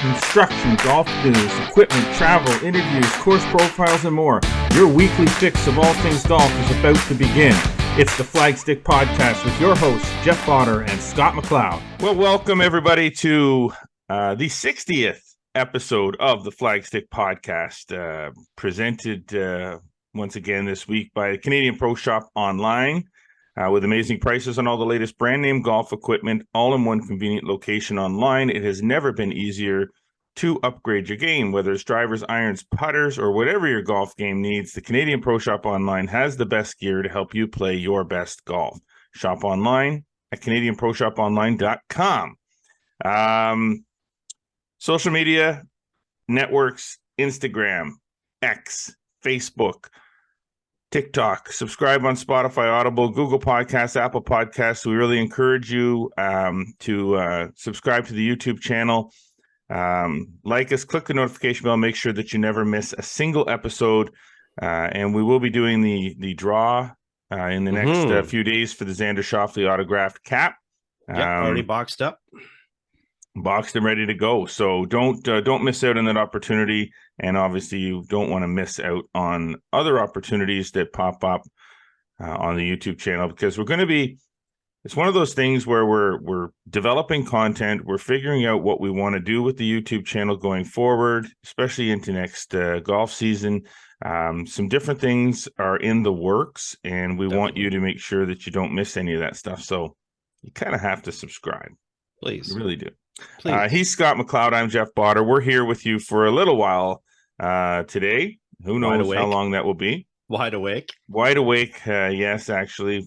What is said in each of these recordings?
instruction, golf news, equipment, travel, interviews, course profiles, and more. Your weekly fix of all things golf is about to begin. It's the Flagstick Podcast with your hosts, Jeff Potter and Scott McLeod. Well, welcome everybody to the 60th episode of the Flagstick Podcast, presented once again this week by Canadian Pro Shop Online. With amazing prices on all the latest brand name golf equipment, all in one convenient location online, it has never been easier to upgrade your game. Whether it's drivers, irons, putters, or whatever your golf game needs, the Canadian Pro Shop Online has the best gear to help you play your best golf. Shop online at CanadianProShopOnline.com. Social media networks, Instagram, X, Facebook, TikTok, subscribe on Spotify, Audible, Google Podcasts, Apple Podcasts. We really encourage you to subscribe to the YouTube channel. Like us, click the notification bell, make sure that you never miss a single episode. And we will be doing the draw in the next few days for the Xander Schauffele autographed cap. Already boxed up. Boxed and ready to go. So don't miss out on that opportunity. And obviously you don't want to miss out on other opportunities that pop up on the YouTube channel, because it's one of those things where we're developing content. We're figuring out what we want to do with the YouTube channel going forward, especially into next golf season. Some different things are in the works, and we want you to make sure that you don't miss any of that stuff. So you kind of have to subscribe. Please. You really do. Please. He's Scott McLeod. I'm Jeff Potter. We're here with you for a little while today. Who knows how long that will be? Wide awake. Yes, actually.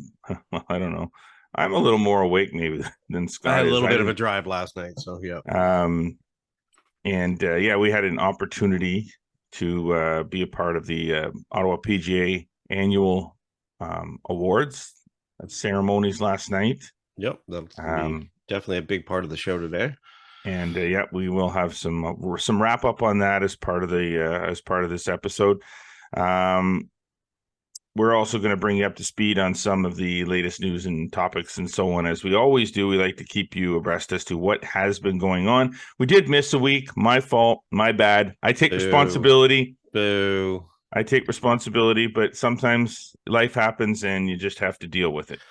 I don't know. I'm a little more awake maybe than Scott. I had a little bit of a drive last night, so yeah. We had an opportunity to be a part of the Ottawa PGA annual awards ceremonies last night. Yep, that's definitely a big part of the show today. And we will have some wrap up on that as part of this episode. We're also going to bring you up to speed on some of the latest news and topics and so on. As we always do, we like to keep you abreast as to what has been going on. We did miss a week. My fault. My bad. I take responsibility. Boo. I take responsibility, but sometimes life happens and you just have to deal with it.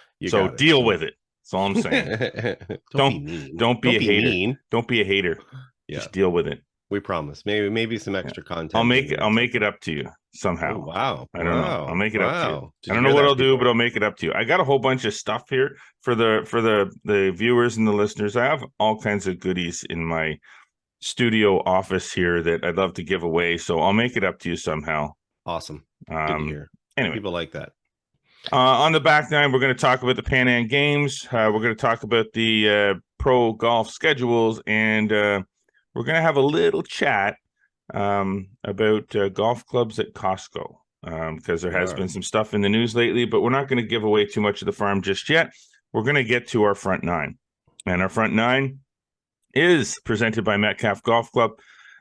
Deal with it. That's all I'm saying. Don't be a hater. Mean. Don't be a hater. Yeah. Just deal with it. We promise. Maybe some extra content. I'll make it up to you somehow. Oh, wow. I don't know. I'll make it up to you. I don't know what I'll do, but I'll make it up to you. I got a whole bunch of stuff here for the viewers and the listeners. I have all kinds of goodies in my studio office here that I'd love to give away. So I'll make it up to you somehow. Awesome. Good to hear. Anyway, people like that. On the back nine, we're going to talk about the Pan Am Games. We're going to talk about the pro golf schedules, and we're going to have a little chat about golf clubs at Costco, because there has been some stuff in the news lately, but we're not going to give away too much of the farm just yet. We're going to get to our front nine, and our front nine is presented by Metcalf Golf Club.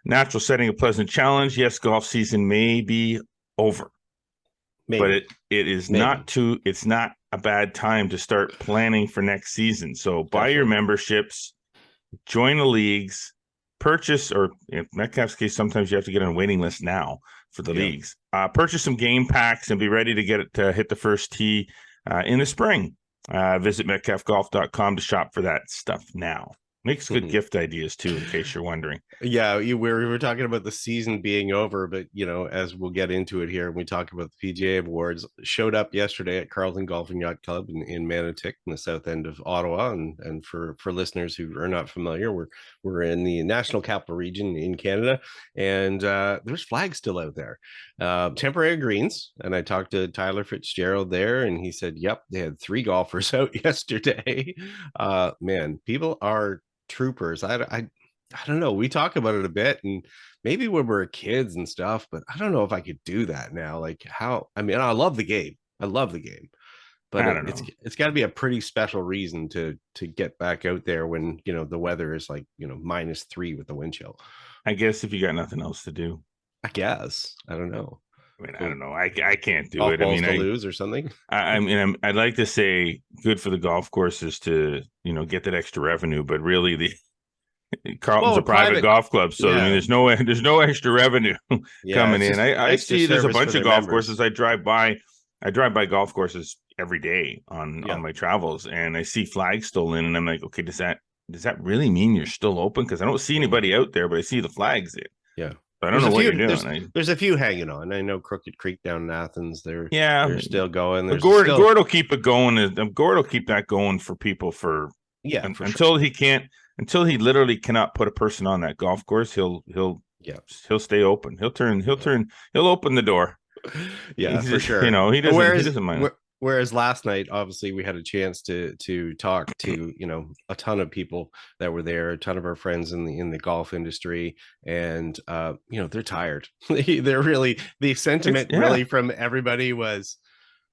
Natural setting, a pleasant challenge. Yes, golf season may be over. Maybe. But it is it's not a bad time to start planning for next season. So buy your memberships, join the leagues, purchase, or in Metcalf's case, sometimes you have to get on a waiting list now for the leagues. Purchase some game packs and be ready to hit the first tee in the spring. Visit metcalfgolf.com to shop for that stuff now. Makes good gift ideas too, in case you're wondering. Yeah, we were talking about the season being over, but as we'll get into it here, and we talk about the PGA Awards, showed up yesterday at Carleton Golf and Yacht Club in Manotick, in the south end of Ottawa. And for listeners who are not familiar, we're in the National Capital Region in Canada, and there's flags still out there, temporary greens. And I talked to Tyler Fitzgerald there, and he said, "Yep, they had 3 golfers out yesterday." Man, people are troopers. I don't know. We talk about it a bit, and maybe when we're kids and stuff, but I don't know if I could do that now. Like I love the game. But it's got to be a pretty special reason to get back out there when the weather is like -3 with the wind chill. I guess if you got nothing else to do. I guess. I don't know. I don't know. I can't do it. I lose or something. I'd like to say good for the golf courses to get that extra revenue, but really Carlton's Well, a private golf club, so I mean, yeah, there's no extra revenue yeah, coming it's in. just I extra see there's a service for bunch of their golf members. courses I drive by. I drive by golf courses every day on Yeah. my travels, and I see flags still in, and I'm like, okay, does that really mean you're still open? Because I don't see anybody out there, but I see the flags in. Yeah. So I don't know what you're doing. There's a few hanging on. I know Crooked Creek down in Athens. Yeah, They're still going. There's Gord still, Gord will keep it going. Gord will keep that going for people yeah, for until sure. he can't, until he literally cannot put a person on that golf course. He'll stay open. He'll open the door. Yeah, for sure. You know, he doesn't mind. Whereas last night, obviously, we had a chance to talk to, you know, a ton of people that were there, a ton of our friends in the golf industry, and you know, they're tired. They're really, the sentiment really from everybody was,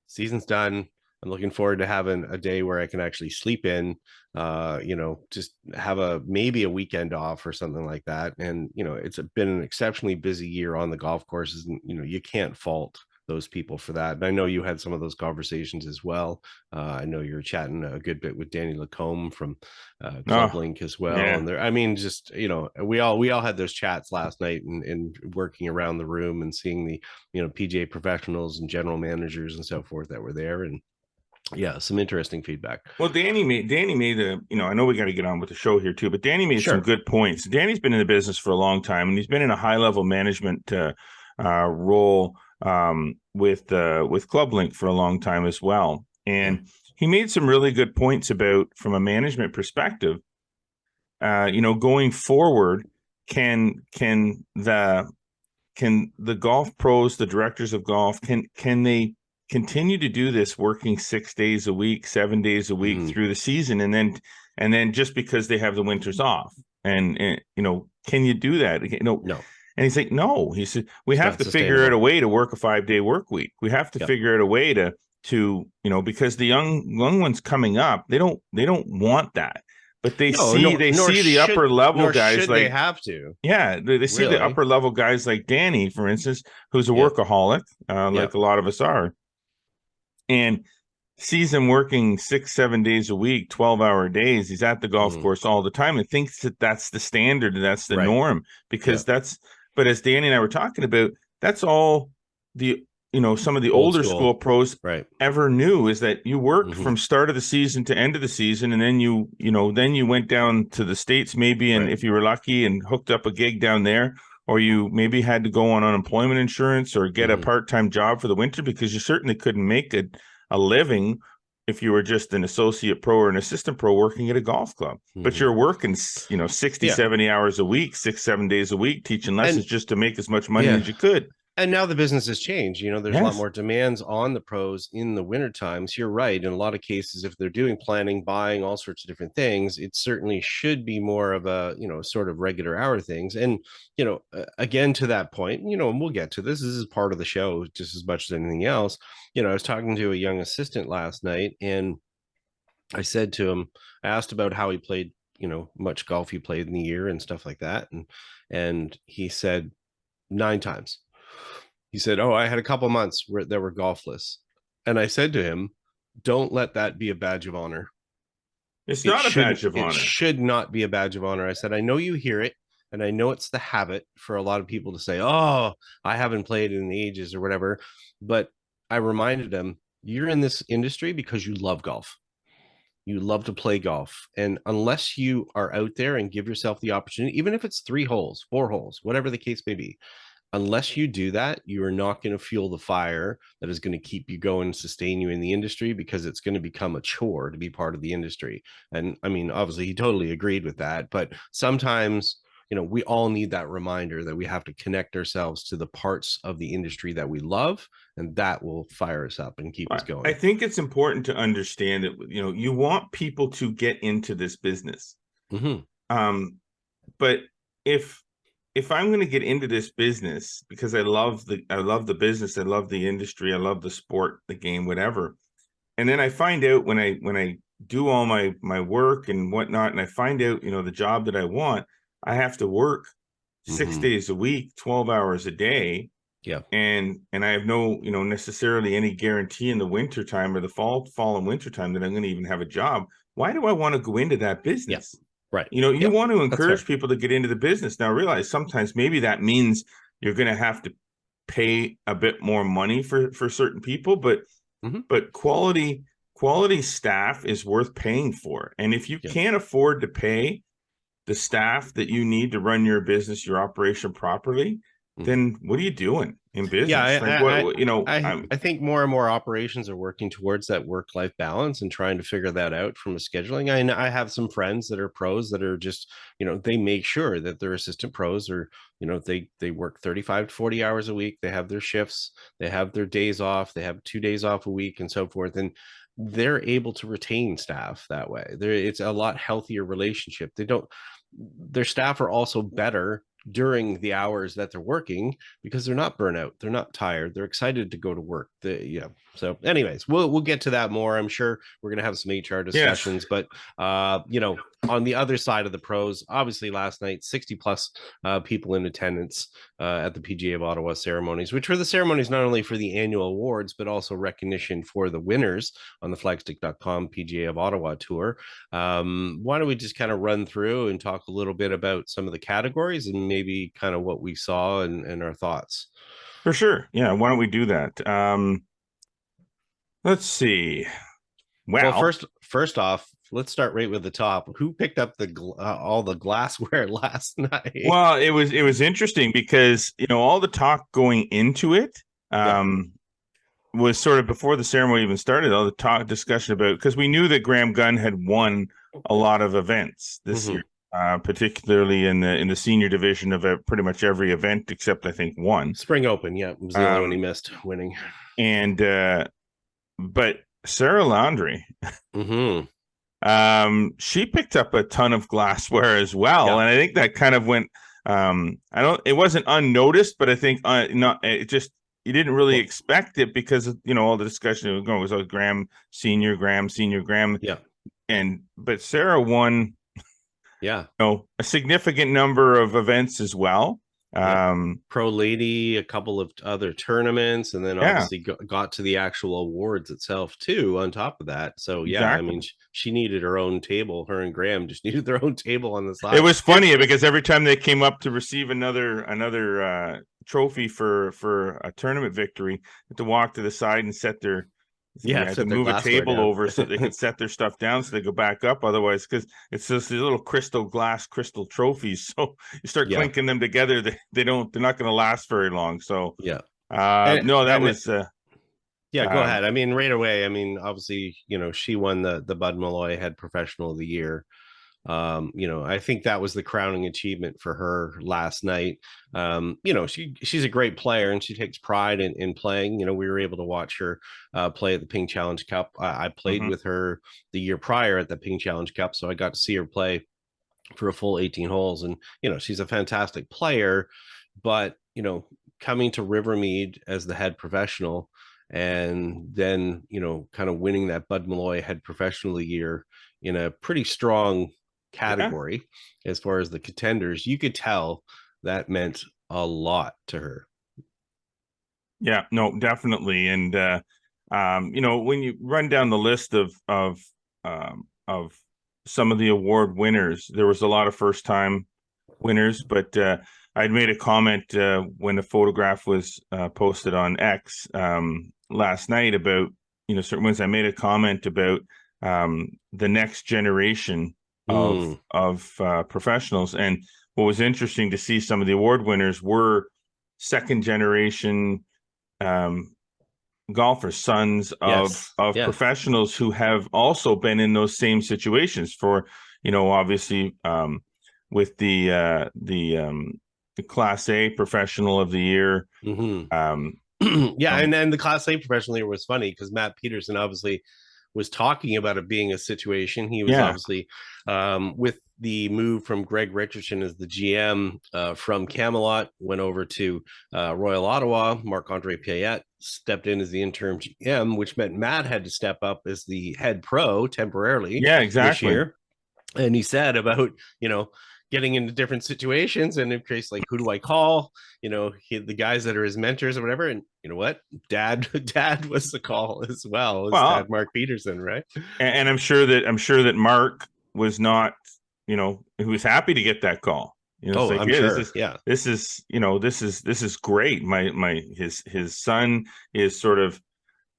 season's done. I'm looking forward to having a day where I can actually sleep in, you know, just have maybe a weekend off or something like that. And, you know, it's been an exceptionally busy year on the golf courses, and, you know, you can't fault those people for that. And I know you had some of those conversations as well. I know you're chatting a good bit with Danny Lacombe from Club Link as well. Yeah. And I mean, just, you know, we all had those chats last night and working around the room and seeing the, you know, PGA professionals and general managers and so forth that were there. And yeah, some interesting feedback. Well, Danny made a, you know, I know we got to get on with the show here too, but Danny made some good points. Danny's been in the business for a long time, and he's been in a high level management role with Club Link for a long time as well. And he made some really good points about, from a management perspective, you know, going forward, can the golf pros, the directors of golf, can they continue to do this, working 6 days a week, 7 days a week through the season, and then just because they have the winters off, and you know, can you do that? You know, no. And he's like, no. He said, we have to figure out a way to work a 5-day work week. We have to figure out a way to you know, because the young ones coming up, they don't want that. But they see the upper level guys, like, they have to. Yeah, they see the upper level guys like Danny, for instance, who's a workaholic, like a lot of us are, and sees him working 6-7 days a week, 12-hour days. He's at the golf course all the time and thinks that that's the standard and that's the norm, because but as Danny and I were talking about, that's all the, you know, some of the older school pros ever knew, is that you work from start of the season to end of the season, and then you went down to the States maybe, and if you were lucky and hooked up a gig down there, or you maybe had to go on unemployment insurance or get a part-time job for the winter, because you certainly couldn't make a living if you were just an associate pro or an assistant pro working at a golf club. But you're working, you know, 60, 70 hours a week, 6-7 days a week, teaching lessons just to make as much money as you could. And now the business has changed. You know, there's a lot more demands on the pros in the winter times. You're right. In a lot of cases, if they're doing planning, buying, all sorts of different things, it certainly should be more of a, you know, sort of regular hour things. And, you know, again, to that point, you know, and we'll get to this. This is part of the show just as much as anything else. You know, I was talking to a young assistant last night, and I said to him, I asked about how he played, you know, much golf he played in the year and stuff like that. And he said 9 times. He said, oh, I had a couple months where that were golfless. And I said to him, don't let that be a badge of honor. It's not a badge of honor. It should not be a badge of honor. I said, I know you hear it, and I know it's the habit for a lot of people to say, oh, I haven't played in ages or whatever. But I reminded him, you're in this industry because you love golf. You love to play golf. And unless you are out there and give yourself the opportunity, even if it's 3 holes, 4 holes, whatever the case may be, unless you do that, you are not going to fuel the fire that is going to keep you going and sustain you in the industry, because it's going to become a chore to be part of the industry. And I mean, obviously he totally agreed with that, but sometimes, you know, we all need that reminder that we have to connect ourselves to the parts of the industry that we love, and that will fire us up and keep us going. I think it's important to understand that, you know, you want people to get into this business. But if I'm going to get into this business because I love the business, I love the industry, I love the sport, the game, whatever, and then I find out when I do all my work and whatnot, and I find out, you know, the job that I want, I have to work 6 days a week, 12 hours a day. Yeah. And I have no, you know, necessarily any guarantee in the winter time or the fall and winter time that I'm going to even have a job. Why do I want to go into that business? Right. You Yep. want to That's fair. encourage people to get into the business. Now, realize sometimes maybe that means you're going to have to pay a bit more money for certain people, but Hmm. quality staff is worth paying for. And if you Yep. can't afford to pay the staff that you need to run your business, your operation properly, Hmm. then what are you doing in Yeah, business? Like I'm I think more and more operations are working towards that work-life balance and trying to figure that out from a scheduling. I have some friends that are pros that are just, they make sure that their assistant pros are, they work 35 to 40 hours a week. They have their shifts, they have their days off, they have 2 days off a week and so forth. And they're able to retain staff that way. It's a lot healthier relationship. Their staff are also better during the hours that they're working because they're not burnout, they're not tired, they're excited to go to work. Yeah. So, anyways, we'll get to that more. I'm sure we're gonna have some HR yes. discussions, but on the other side of the pros, obviously last night 60 plus people in attendance at the PGA of Ottawa ceremonies, which were the ceremonies not only for the annual awards but also recognition for the winners on the flagstick.com PGA of Ottawa tour. Why don't we just kind of run through and talk a little bit about some of the categories and maybe kind of what we saw and our thoughts? For sure. Yeah, why don't we do that? Let's see. Well, Well, first off, let's start right with the top. Who picked up all the glassware last night? well, it was interesting because all the talk going into it Yeah. was sort of before the ceremony even started. All the talk discussion about, because we knew that Graham Gunn had won a lot of events this year, Mm-hmm. particularly in the senior division of pretty much every event except I think one. Spring Open, yeah, was the only one he Um, missed winning. and but Sarah Landry, Mm-hmm. she picked up a ton of glassware as well, Yeah. and I think that kind of went. I don't. It wasn't unnoticed, but I think not. It just you didn't really Well, expect it because of, all the discussion was going was Graham Senior, Graham, yeah. but Sarah won, Yeah. a significant number of events as well. Yep. Um, Pro Lady, a couple of other tournaments, and then yeah, obviously got to the actual awards itself too. On top of that, so yeah, I mean, exactly. she needed her own table. Her and Graham just needed their own table on the It side. was funny because every time they came up to receive another trophy for a tournament victory, they had to walk to the side and Yeah, had to set their move a glassware table down. over so they could set their stuff down so they go back up. Otherwise, because it's just these little crystal trophies, so you start Yeah, clinking them together, they're not going to last very long. So yeah, and no, that and was yeah, go um, ahead. I mean, right away. I mean, obviously, she won the Bud Malloy Head Professional of the Year. I think that was the crowning achievement for her last night. She's a great player and she takes pride in playing. We were able to watch her play at the Ping Challenge Cup. I played mhm. with her the year prior at the Ping Challenge Cup, so I got to see her play for a full 18 holes. And she's a fantastic player, but coming to Rivermead as the head professional and then kind of winning that Bud Malloy Head Professional of the Year in a pretty strong Yeah, category as far as the contenders, you could tell that meant a lot to her. yeah, no, definitely. And when you run down the list of some of the award winners, there was a lot of first time winners, but I'd made a comment when the photograph was posted on X last night about certain ones. I made a comment about the next generation of Mm, professionals, and what was interesting to see, some of the award winners were second generation um, golfers, sons of yes. of Yeah. professionals who have also been in those same situations. For obviously with the Class A Professional of the Year. Mm-hmm. Um, Yeah, um, and then the Class A professional year was funny because Matt Peterson obviously was talking about it being a situation. He was yeah, obviously with the move from Greg Richardson as the GM from Camelot, went over to Royal Ottawa. Marc-Andre Payette stepped in as the interim GM, which meant Matt had to step up as the head pro temporarily yeah, this exactly. year. And he said about, getting into different situations and in case like who do I call, the guys that are his mentors or whatever. And you know what, dad was the call as well as Well, dad Mark Peterson, right? and I'm sure that Mark was not. he was happy to get that call. It's Oh, like, I'm yeah, sure. Yeah. this is great. His son is sort of,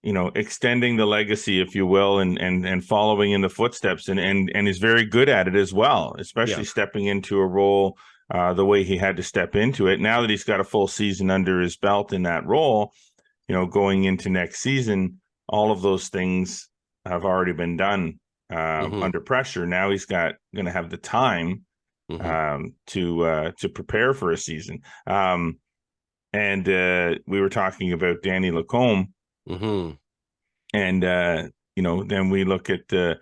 extending the legacy, if you will, and following in the footsteps, and is very good at it as well, especially Yeah. stepping into a role the way he had to step into it. Now that he's got a full season under his belt in that role, going into next season, all of those things have already been done under pressure. Now he's going to have the time to prepare for a season. And we were talking about Danny Lacombe, and then we look at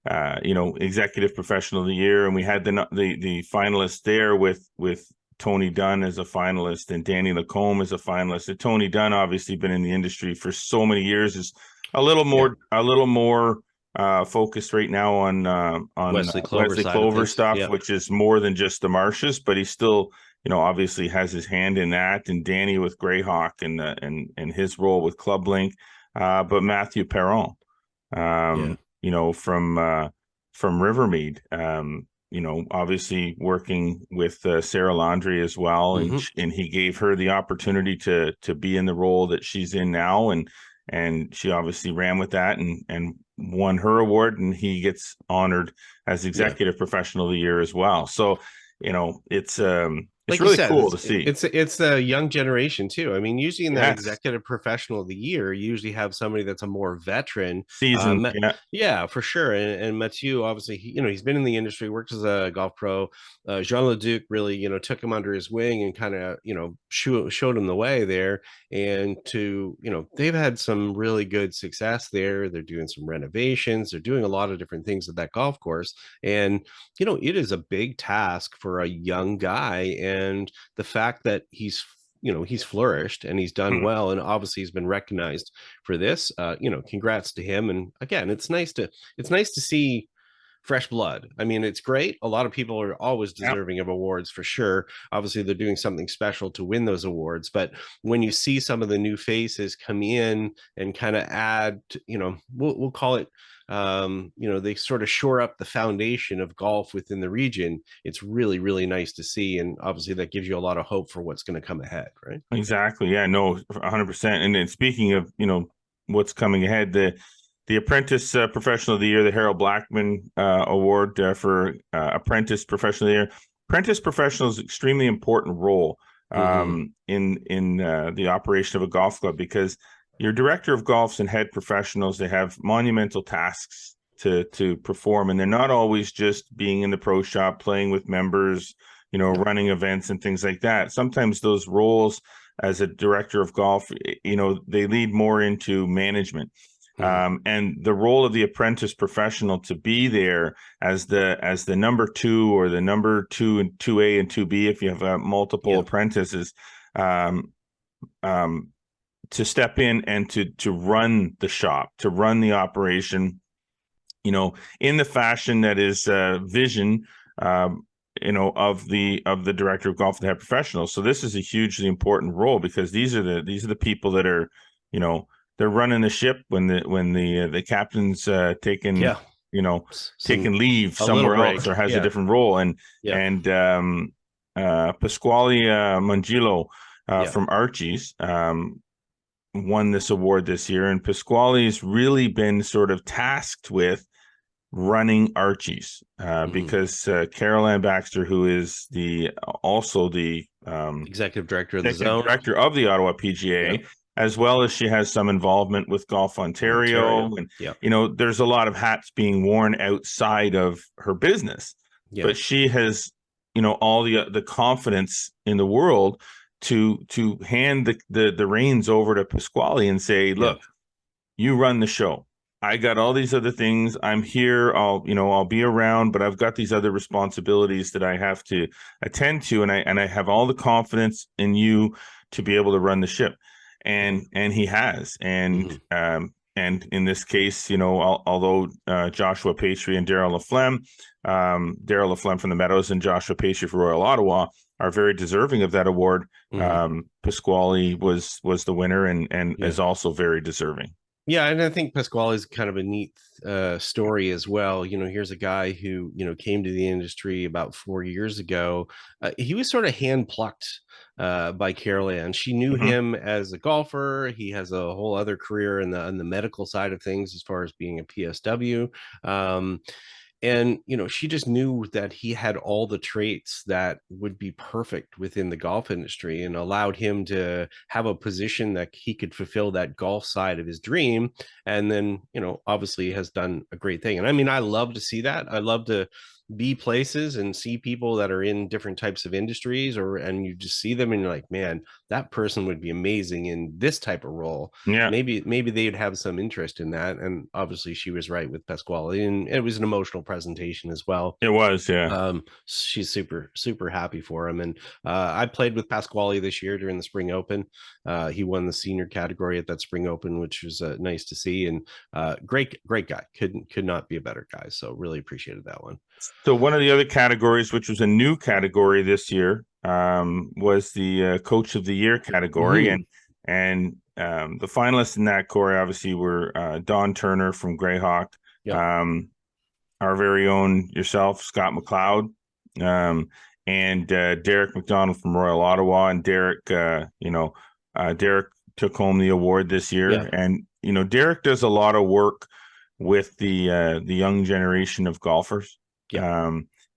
executive professional of the year, and we had the finalists there with Tony Dunn as a finalist and Danny Lacombe as a finalist. And Tony Dunn, obviously been in the industry for so many years, is a little more focused right now on Wesley Clover, stuff, which is more than just the marshes, but he still obviously has his hand in that. And Danny with Greyhawk and his role with Club Link, but Matthew Perron, from Rivermead, obviously working with Sarah Landry as well, and he gave her the opportunity to be in the role that she's in now, and she obviously ran with that and won her award, and he gets honored as executive professional of the year as well. So it's like really cool to see. It's the young generation too. I mean, usually in that executive professional of the year, you usually have somebody that's a more veteran season. For sure. And Mathieu, obviously, he's been in the industry, worked as a golf pro. Jean Leduc really, took him under his wing and kind of, showed him the way there. And they've had some really good success there. They're doing some renovations. They're doing a lot of different things at that golf course. And, it is a big task for a young guy. And the fact that he's flourished and he's done well, and obviously he's been recognized for this, congrats to him. And again, it's nice to see fresh blood. I mean, it's great. A lot of people are always deserving of awards for sure. Obviously they're doing something special to win those awards, but when you see some of the new faces come in and kind of add, we'll call it, they sort of shore up the foundation of golf within the region. It's really, really nice to see. And obviously that gives you a lot of hope for what's going to come ahead, right? Exactly. Yeah, no, 100%. And then speaking of, what's coming ahead, the Apprentice Professional of the Year, the Harold Blackman Award for Apprentice Professional of the Year. Apprentice Professional is an extremely important role in the operation of a golf club, because your director of golfs and head professionals, they have monumental tasks to perform, and they're not always just being in the pro shop, playing with members, running events and things like that. Sometimes those roles as a director of golf, they lead more into management. And the role of the apprentice professional to be there as the number two, or the number 2 and 2A and 2B, if you have multiple apprentices, to step in and to run the shop, to run the operation, in the fashion that is vision, of the director of golf and head professionals. So this is a hugely important role, because these are the people that are, they're running the ship when the captain's taking leave somewhere else or has a different role. And Pasquale Mangillo from Archie's won this award this year, and Pasquale's really been sort of tasked with running Archie's because Caroline Baxter, who is also the executive director of the Ottawa PGA, as well as she has some involvement with Golf Ontario. And there's a lot of hats being worn outside of her business, but she has all the confidence in the world to hand the reins over to Pasquale and say, look, you run the show. I got all these other things. I'm here. I'll be around, but I've got these other responsibilities that I have to attend to. And I have all the confidence in you to be able to run the ship. And he has. And in this case, although Joshua Patry and Daryl Laflemme from the Meadows and Joshua Patry for Royal Ottawa are very deserving of that award, Pasquale was the winner and is also very deserving. Yeah, and I think Pasquale is kind of a neat story as well. Here's a guy who came to the industry about 4 years ago. He was sort of hand plucked by Carol Ann. She knew Hmm. him as a golfer. He has a whole other career in the medical side of things, as far as being a PSW. Um, and she just knew that he had all the traits that would be perfect within the golf industry, and allowed him to have a position that he could fulfill that golf side of his dream. And then obviously has done a great thing. And I mean, I love to see that. I love to be places and see people that are in different types of industries, and you just see them and you're like, man, that person would be amazing in this type of role. Yeah, Maybe they'd have some interest in that. And obviously she was right with Pasquale, and it was an emotional presentation as well. it was. Yeah. She's super happy for him. And I played with Pasquale this year during the Spring Open. He won the senior category at that Spring Open, which was nice to see. And great guy. Could not be a better guy. So really appreciated that one. So one of the other categories, which was a new category this year, was the Coach of the Year category, Mm-hmm. and the finalists in that category obviously were Don Turner from Greyhawk, Yep. our very own yourself, Scott McLeod, and Derek McDonald from Royal Ottawa. And Derek, Derek took home the award this year, Yeah. and Derek does a lot of work with the young generation of golfers. Yeah.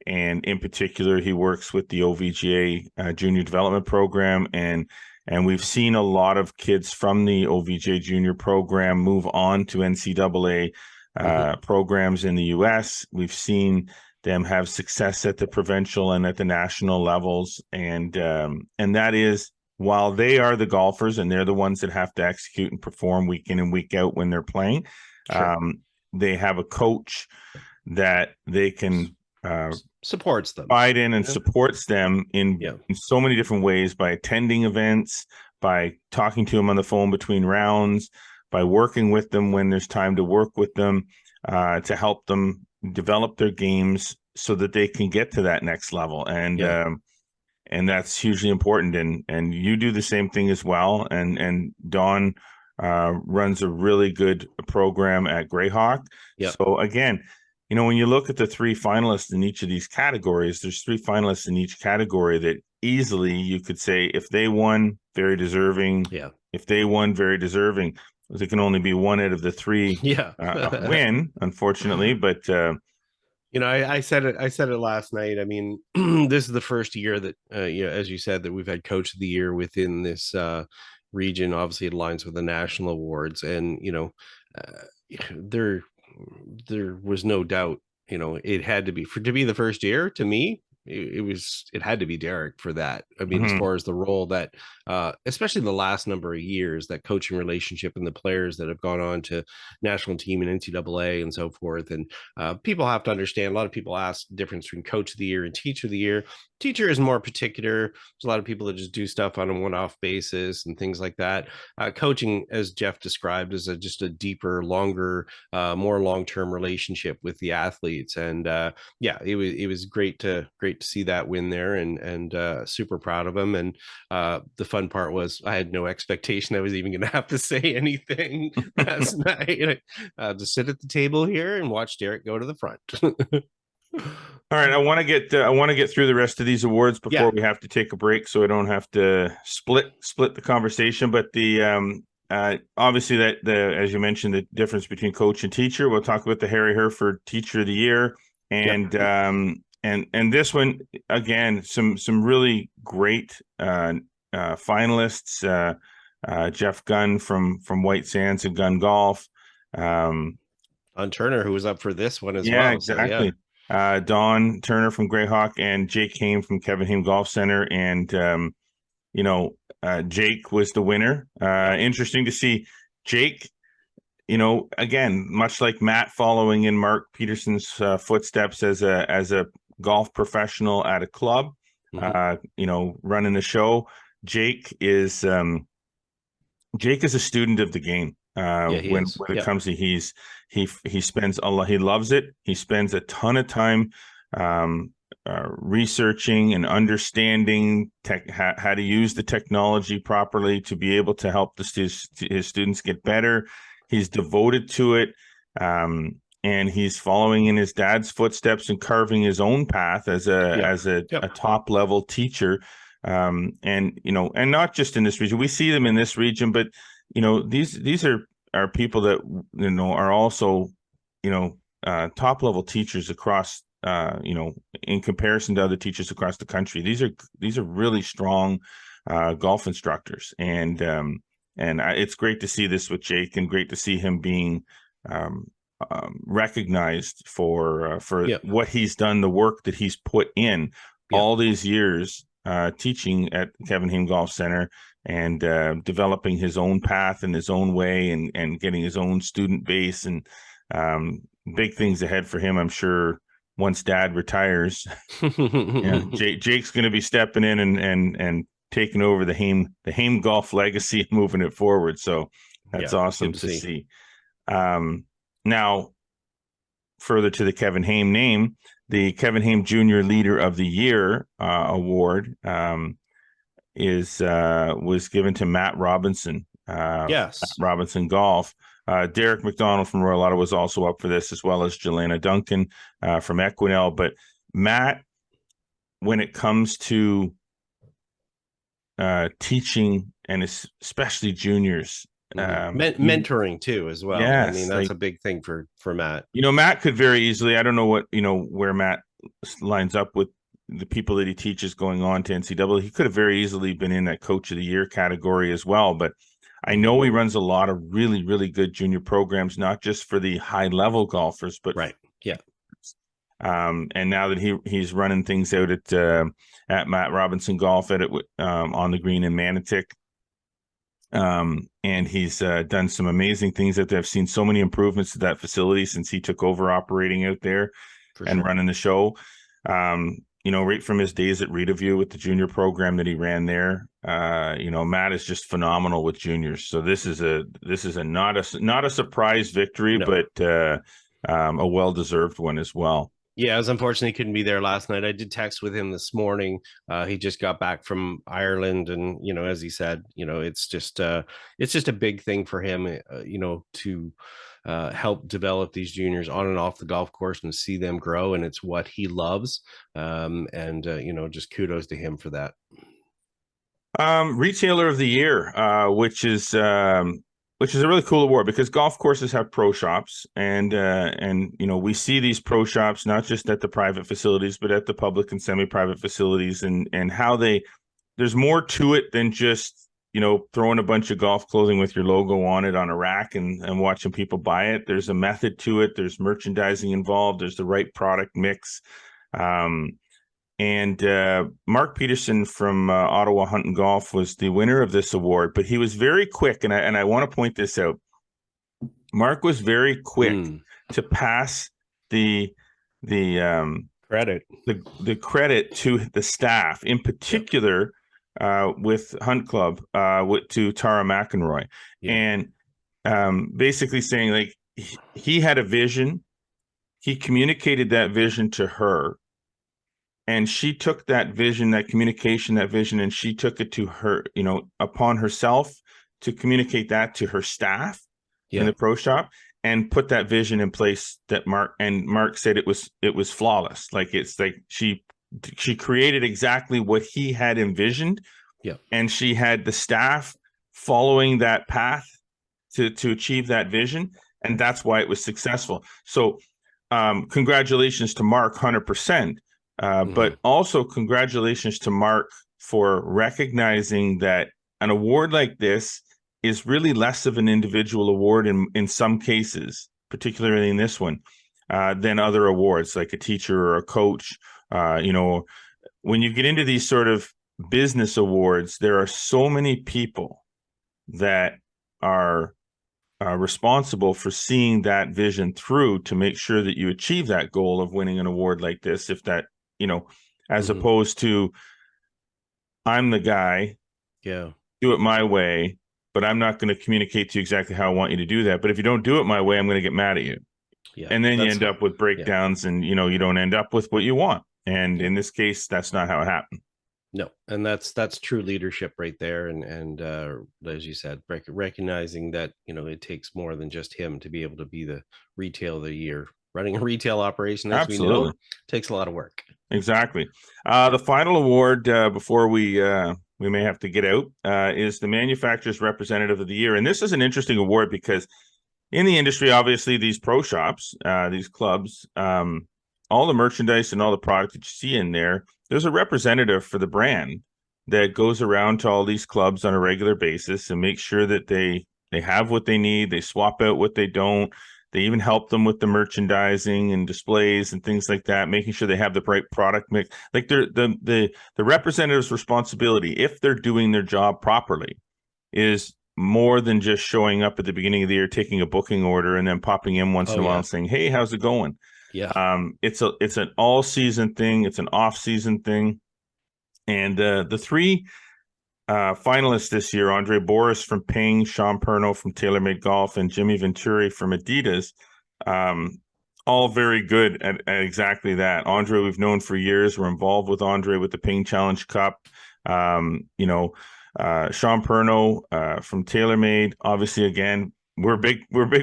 And in particular, he works with the OVGA Junior Development Program, and we've seen a lot of kids from the OVGA Junior Program move on to NCAA programs in the U.S. We've seen them have success at the provincial and at the national levels, and that is, while they are the golfers and they're the ones that have to execute and perform week in and week out when they're playing, Sure. they have a coach that they can Supports them. confide in and Yeah. supports them in so many different ways, by attending events, by talking to them on the phone between rounds, by working with them when there's time to work with them, to help them develop their games so that they can get to that next level. And that's hugely important. And you do the same thing as well. And Dawn runs a really good program at Greyhawk. Yep. So again, when you look at the three finalists in each of these categories, there's three finalists in each category that easily you could say, if they won, very deserving. Yeah. If they won, very deserving. There can only be one out of the three win, unfortunately. But I said it last night. I mean, this is the first year that as you said, that we've had Coach of the Year within this region. Obviously, it aligns with the national awards, and there was no doubt. It had to be to be the first year. To me, it had to be Derek for that. I mean, as far as the role that especially the last number of years, that coaching relationship and the players that have gone on to national team and NCAA and so forth. And people have to understand, a lot of people ask the difference between Coach of the Year and Teacher of the Year. Teacher is more particular. There's a lot of people that just do stuff on a one-off basis and things like that. Coaching, as Jeff described, is just a deeper, longer, more long-term relationship with the athletes. And it was great to see that win there, and super proud of him. And the fun part was, I had no expectation I was even going to have to say anything last night. To sit at the table here and watch Derek go to the front. All right, I want to get through the rest of these awards before we have to take a break, so I don't have to split the conversation. But the obviously that as you mentioned, the difference between coach and teacher. We'll talk about the Harry Herford Teacher of the Year, and this one again, some really great finalists. Jeff Gunn from White Sands and Gunn Golf. On Turner, who was up for this one as well. Yeah, exactly. So, Don Turner from Greyhawk and Jake Haim from Kevin Haim Golf Center. And, Jake was the winner. Interesting to see Jake, again, much like Matt, following in Mark Peterson's footsteps as a golf professional at a club, running the show. Jake is a student of the game. When it comes to he spends a lot, he loves it. He spends a ton of time researching and understanding how to use the technology properly to be able to help his students get better. He's devoted to it. And he's following in his dad's footsteps and carving his own path as a top level teacher. And and not just in this region. We see them in this region, but these are people that are also top level teachers across in comparison to other teachers across the country. These are really strong golf instructors, and it's great to see this with Jake, and great to see him being recognized for what he's done, the work that he's put in all these years teaching at Kevin Hayne Golf Center, and developing his own path in his own way, and getting his own student base, and big things ahead for him, I'm sure. Once Dad retires, Jake's going to be stepping in and taking over the Hayne golf legacy and moving it forward. So that's awesome to see. Now, further to the Kevin Hayne name, the Kevin Hayne Junior Leader of the Year award was given to Matt Robinson. Matt Robinson Golf. Derek McDonald from Royal Ottawa was also up for this, as well as Jelena Duncan from Equinel. But Matt, when it comes to teaching, and especially juniors, mentoring too as well. Yes, I mean, that's a big thing for Matt. Matt could very easily, I don't know what where Matt lines up with the people that he teaches going on to NCAA. He could have very easily been in that Coach of the Year category as well, but I know he runs a lot of really, really good junior programs, not just for the high level golfers, but and now that he's running things out at Matt Robinson Golf on the green in Manotick, and he's done some amazing things out there. I've seen so many improvements to that facility since he took over operating out there running the show. Right from his days at Reedaview with the junior program that he ran there, Matt is just phenomenal with juniors. So this is not a surprise victory, but a well-deserved one as well. Yeah, I was unfortunately couldn't be there last night. I did text with him this morning. He just got back from Ireland, and as he said, it's just a big thing for him, to help develop these juniors on and off the golf course and see them grow, and it's what he loves. Just kudos to him for that. Retailer of the Year, which is a really cool award, because golf courses have pro shops, and we see these pro shops not just at the private facilities, but at the public and semi-private facilities, and how there's more to it than just throwing a bunch of golf clothing with your logo on it on a rack and watching people buy it. There's a method to it. There's merchandising involved. There's the right product mix. And Mark Peterson from Ottawa Hunt and Golf was the winner of this award, but he was very quick, and I want to point this out. Mark was very quick to pass the credit to the staff, in particular with Hunt Club, to Tara McEnroy, and basically saying, like, he had a vision, he communicated that vision to her, and she took that vision, that communication, that vision, and she took it to her, upon herself to communicate that to her staff in the pro shop, and put that vision in place that Mark said it was flawless. Like, it's like she created exactly what he had envisioned. Yeah. And she had the staff following that path to achieve that vision. And that's why it was successful. So congratulations to Mark, 100%. But also congratulations to Mark for recognizing that an award like this is really less of an individual award in some cases, particularly in this one, than other awards like a teacher or a coach. When you get into these sort of business awards, there are so many people that are responsible for seeing that vision through to make sure that you achieve that goal of winning an award like this. If that, as opposed to, I'm the guy, do it my way, but I'm not going to communicate to you exactly how I want you to do that. But if you don't do it my way, I'm going to get mad at you. Yeah, and then you end up with breakdowns, and you don't end up with what you want. And in this case, that's not how it happened. No, and that's true leadership right there. And as you said, recognizing that it takes more than just him to be able to be the retail of the year. Running a retail operation, as we Absolutely. know, takes a lot of work. Exactly. The final award before we may have to get out is the Manufacturers Representative of the Year, and this is an interesting award because in the industry, obviously, these pro shops, these clubs, all the merchandise and all the product that you see in there, there's a representative for the brand that goes around to all these clubs on a regular basis and makes sure that they have what they need, they swap out what they don't. They even help them with the merchandising and displays and things like that, making sure they have the right product mix. Like the representative's responsibility, if they're doing their job properly, is more than just showing up at the beginning of the year, taking a booking order, and then popping in once in a while and saying, "Hey, how's it going?" Yeah. It's an all season thing. It's an off season thing, and the three finalists this year: Andre Boris from Ping, Sean Perno from TaylorMade Golf, and Jimmy Venturi from Adidas. All very good at exactly that. Andre, we've known for years. We're involved with Andre with the Ping Challenge Cup. Sean Perno from TaylorMade, obviously, again, we're big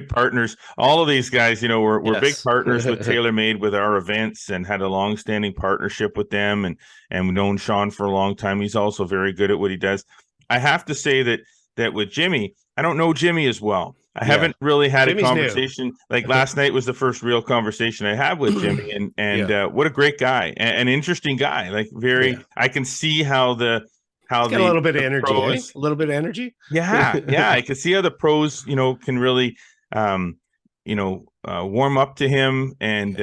partners. All of these guys, we're big partners with TaylorMade with our events, and had a long-standing partnership with them, and we've known Sean for a long time. He's also very good at what he does. I have to say that with Jimmy, I don't know Jimmy as well. I haven't really had Jimmy's a conversation. Like last night was the first real conversation I had with Jimmy, and what a great guy, an interesting guy. Like I can see how got a little bit of energy, pros, A little bit of energy. Yeah, I can see how the pros, can really, warm up to him, and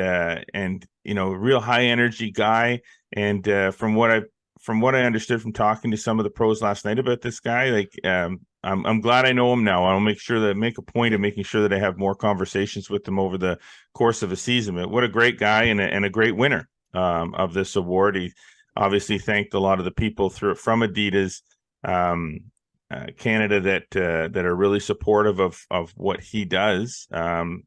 real high energy guy. And from what I understood from talking to some of the pros last night about this guy, like I'm glad I know him now. I'll make a point of making sure that I have more conversations with him over the course of a season. But what a great guy, and a great winner of this award. He obviously thanked a lot of the people from Adidas Canada that are really supportive of what he does. And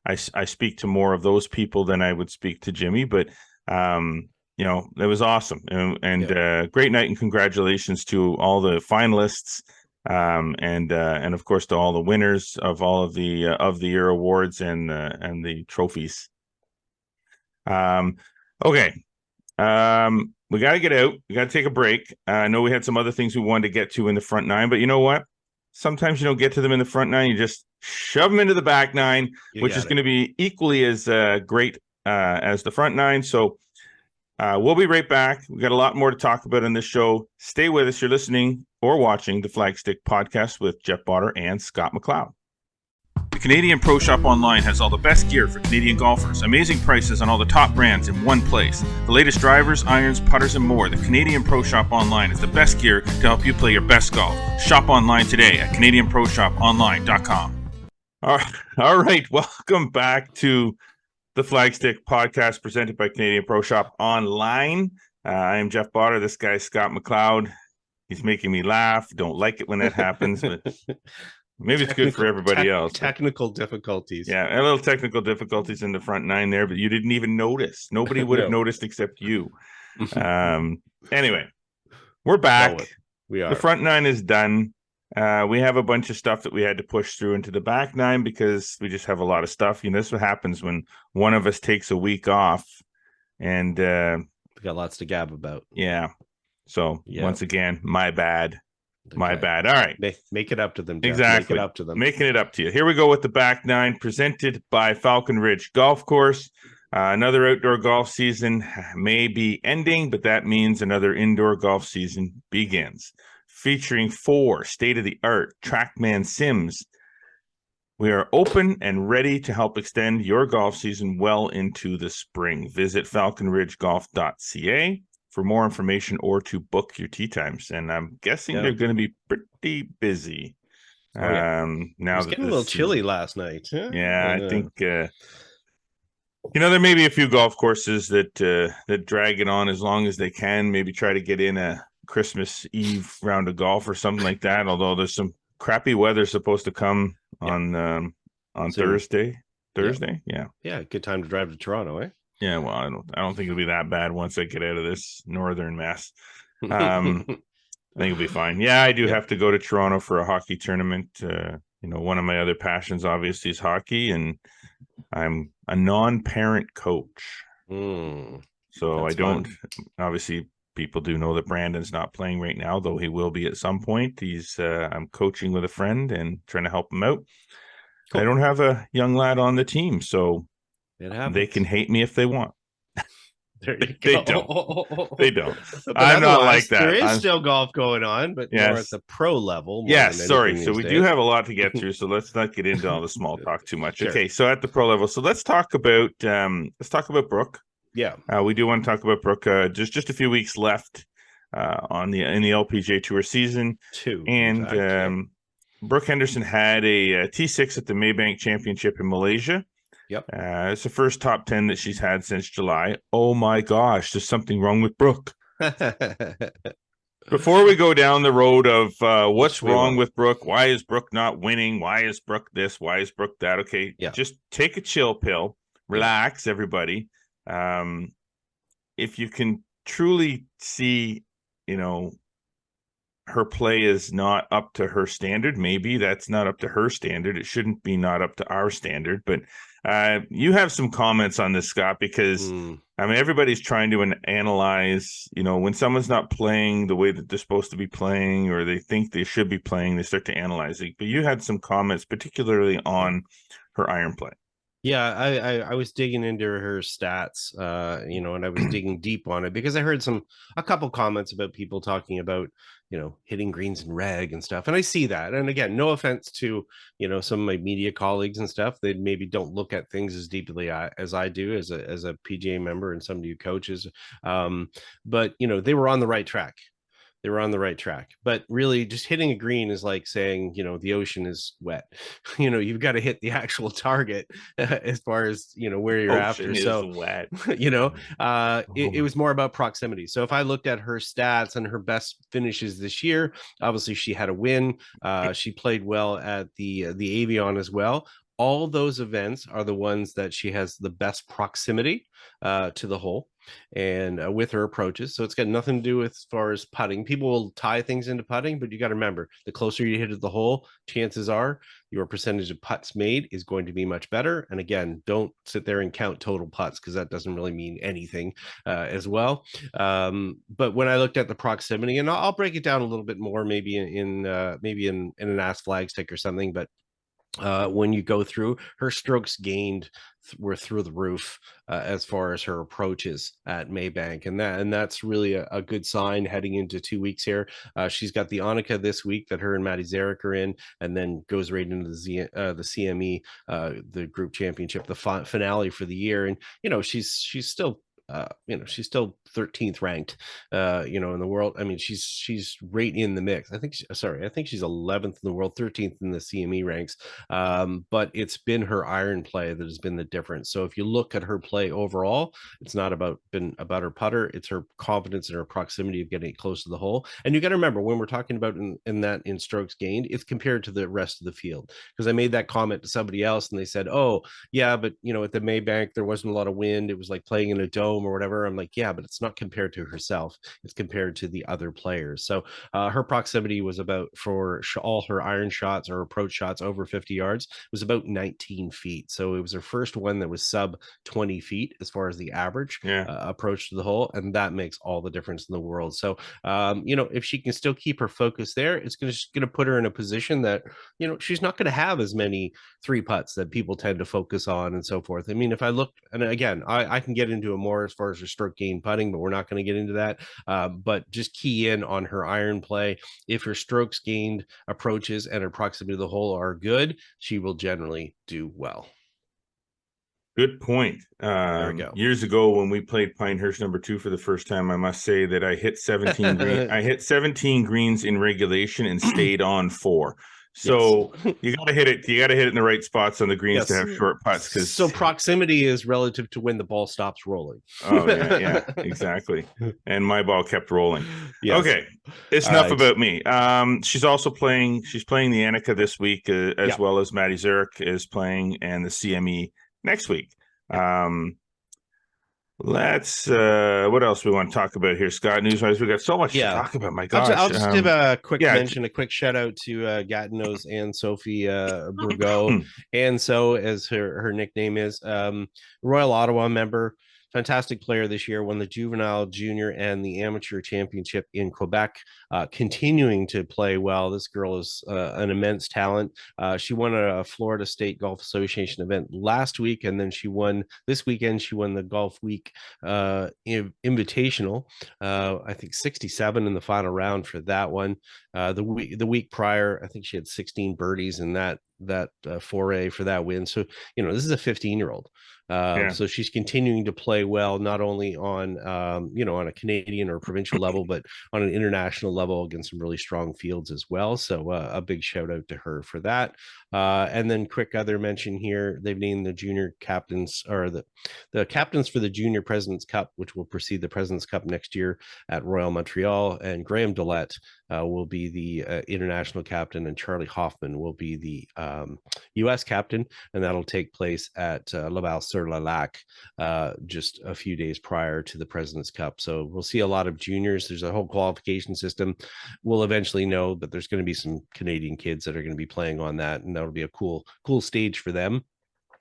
I speak to more of those people than I would speak to Jimmy, but it was awesome, and great night, and congratulations to all the finalists, and of course to all the winners of all of the year awards and the trophies. Okay. We got to get out. We got to take a break. I know we had some other things we wanted to get to in the front nine, but you know what? Sometimes you don't get to them in the front nine. You just shove them into the back nine, which is going to be equally as great as the front nine. So we'll be right back. We got a lot more to talk about in this show. Stay with us. You're listening or watching the Flagstick podcast with Jeff Botter and Scott McLeod. The Canadian Pro Shop Online has all the best gear for Canadian golfers, amazing prices on all the top brands in one place. The latest drivers, irons, putters, and more. The Canadian Pro Shop Online is the best gear to help you play your best golf. Shop online today at CanadianProShopOnline.com. All right, welcome back to the Flagstick podcast presented by Canadian Pro Shop Online. I am Jeff Botter. This guy is Scott McLeod. He's making me laugh. Don't like it when that happens, but maybe it's good for everybody else. Technical difficulties. Yeah, a little technical difficulties in the front nine there, but you didn't even notice. Nobody would have noticed except you. Anyway, we're back. We are. The front nine is done. We have a bunch of stuff that we had to push through into the back nine because we just have a lot of stuff. This is what happens when one of us takes a week off, and we got lots to gab about. Yeah. So once again, my bad. My bad. All right. Make it up to them, Jeff. Exactly. Make it up to them. Making it up to you. Here we go with the back nine, presented by Falcon Ridge Golf Course. Another outdoor golf season may be ending, but that means another indoor golf season begins. Featuring 4 state-of-the-art TrackMan sims, we are open and ready to help extend your golf season well into the spring. Visit falconridgegolf.ca for more information or to book your tee times. And I'm guessing they're going to be pretty busy. Now it's getting a little chilly last night. Yeah, I think there may be a few golf courses that drag it on as long as they can. Maybe try to get in a Christmas Eve round of golf or something like that. Although there's some crappy weather supposed to come on Thursday. Yeah, good time to drive to Toronto, eh? Yeah, well, I don't think it'll be that bad once I get out of this northern mess. I think it'll be fine. Yeah, I do have to go to Toronto for a hockey tournament. One of my other passions obviously is hockey, and I'm a non-parent coach. So I don't, obviously people do know that Brandon's not playing right now, though he will be at some point. I'm coaching with a friend and trying to help him out. Cool. I don't have a young lad on the team, so they can hate me if they want. They don't. They don't. I'm not like that. There is still golf going on, but more at the pro level. Sorry. So we do have a lot to get through. So let's not get into all the small talk too much. Sure. Okay. So at the pro level, so let's talk about Brooke. Yeah. We do want to talk about Brooke. Just a few weeks left in the LPGA Tour season. Brooke Henderson had a T6 at the Maybank Championship in Malaysia. Yep. It's the first top 10 that she's had since July. Oh my gosh, there's something wrong with Brooke. Before we go down the road of what's wrong with Brooke, why is Brooke not winning? Why is Brooke this? Why is Brooke that? Okay, just take a chill pill. Relax, everybody. If you can truly see, her play is not up to her standard, maybe that's not up to her standard. It shouldn't be not up to our standard. But you have some comments on this, Scott, because everybody's trying to analyze, when someone's not playing the way that they're supposed to be playing, or they think they should be playing, they start to analyze it. But you had some comments, particularly on her iron play. Yeah, I was digging into her stats, and I was digging deep on it because I heard a couple comments about people talking about, hitting greens and reg and stuff. And I see that. And again, no offense to, some of my media colleagues and stuff. They maybe don't look at things as deeply as I do as a PGA member and somebody who coaches. But, they were on the right track. They were on the right track, but really just hitting a green is like saying, the ocean is wet. You've got to hit the actual target as far as, where you're after. So wet. It was more about proximity. So if I looked at her stats and her best finishes this year, obviously she had a win. She played well at the Avion as well. All those events are the ones that she has the best proximity to the hole and with her approaches. So it's got nothing to do with as far as putting. People will tie things into putting, but you got to remember, the closer you hit at the hole, chances are your percentage of putts made is going to be much better. And again, don't sit there and count total putts because that doesn't really mean anything as well. But when I looked at the proximity, and I'll break it down a little bit more, maybe in an Ask Flagstick or something, but when you go through, her strokes gained were through the roof as far as her approaches at Maybank, and that's really a good sign heading into 2 weeks here. She's got the Annika this week that her and Maddie Zarek are in, and then goes right into the CME, the group championship, the finale for the year. And she's still she's still 13th ranked, in the world. I mean, she's right in the mix. I think she's 11th in the world, 13th in the CME ranks. But it's been her iron play that has been the difference. So if you look at her play overall, it's not about her putter. It's her confidence and her proximity of getting it close to the hole. And you got to remember, when we're talking about in strokes gained, it's compared to the rest of the field. Because I made that comment to somebody else and they said, oh yeah, but at the Maybank, there wasn't a lot of wind. It was like playing in a dome or whatever. I'm like, yeah, but it's not compared to herself. It's compared to the other players. So her proximity was about, for all her iron shots or approach shots over 50 yards, was about 19 feet. So it was her first one that was sub 20 feet as far as the average approach to the hole. And that makes all the difference in the world. So, if she can still keep her focus there, it's going to put her in a position that, she's not going to have as many 3 putts that people tend to focus on and so forth. I mean, if I look, and again, I can get into it more as far as her stroke gain putting, but we're not going to get into that. But just key in on her iron play. If her strokes gained approaches and her proximity to the hole are good, she will generally do well. Good point. There we go. Years ago, when we played Pinehurst number 2 for the first time, I must say that I hit 17 I hit 17 greens in regulation and stayed on 4. So you got to hit it. You got to hit it in the right spots on the greens to have short putts. So proximity is relative to when the ball stops rolling. Oh yeah, exactly. And my ball kept rolling. Yes. Okay, it's enough about me. She's also playing. She's playing the Annika this week, as well as Maddie Zarek is playing, and the CME next week. Let's what else we want to talk about here, Scott? News-wise, we got so much to talk about. My I'll gosh. just give a quick Yeah. mention, a quick shout out to Gatineau's and Sophie Bourgault, and so as her nickname is, Royal Ottawa member, fantastic player this year, won the juvenile, junior, and the amateur championship in Quebec, continuing to play well. This girl is an immense talent. She won a Florida State Golf Association event last week, and then she won this weekend. She won the Golf Week Invitational. I think 67 in the final round for that one. The week prior, I think she had 16 birdies in that foray for that win. So this is a 15-year-old. So she's continuing to play well, not only on on a Canadian or provincial level, but on an international level against some really strong fields as well. So a big shout out to her for that. And then quick other mention here, they've named the junior captains, or the captains for the Junior President's Cup, which will precede the President's Cup next year at Royal Montreal. And Graham Dillette will be the international captain, and Charlie Hoffman will be the U.S. captain, and that'll take place at Laval-sur-le-Lac just a few days prior to the President's Cup. So we'll see a lot of juniors. There's a whole qualification system. We'll eventually know, but there's going to be some Canadian kids that are going to be playing on that, and that'll be a cool stage for them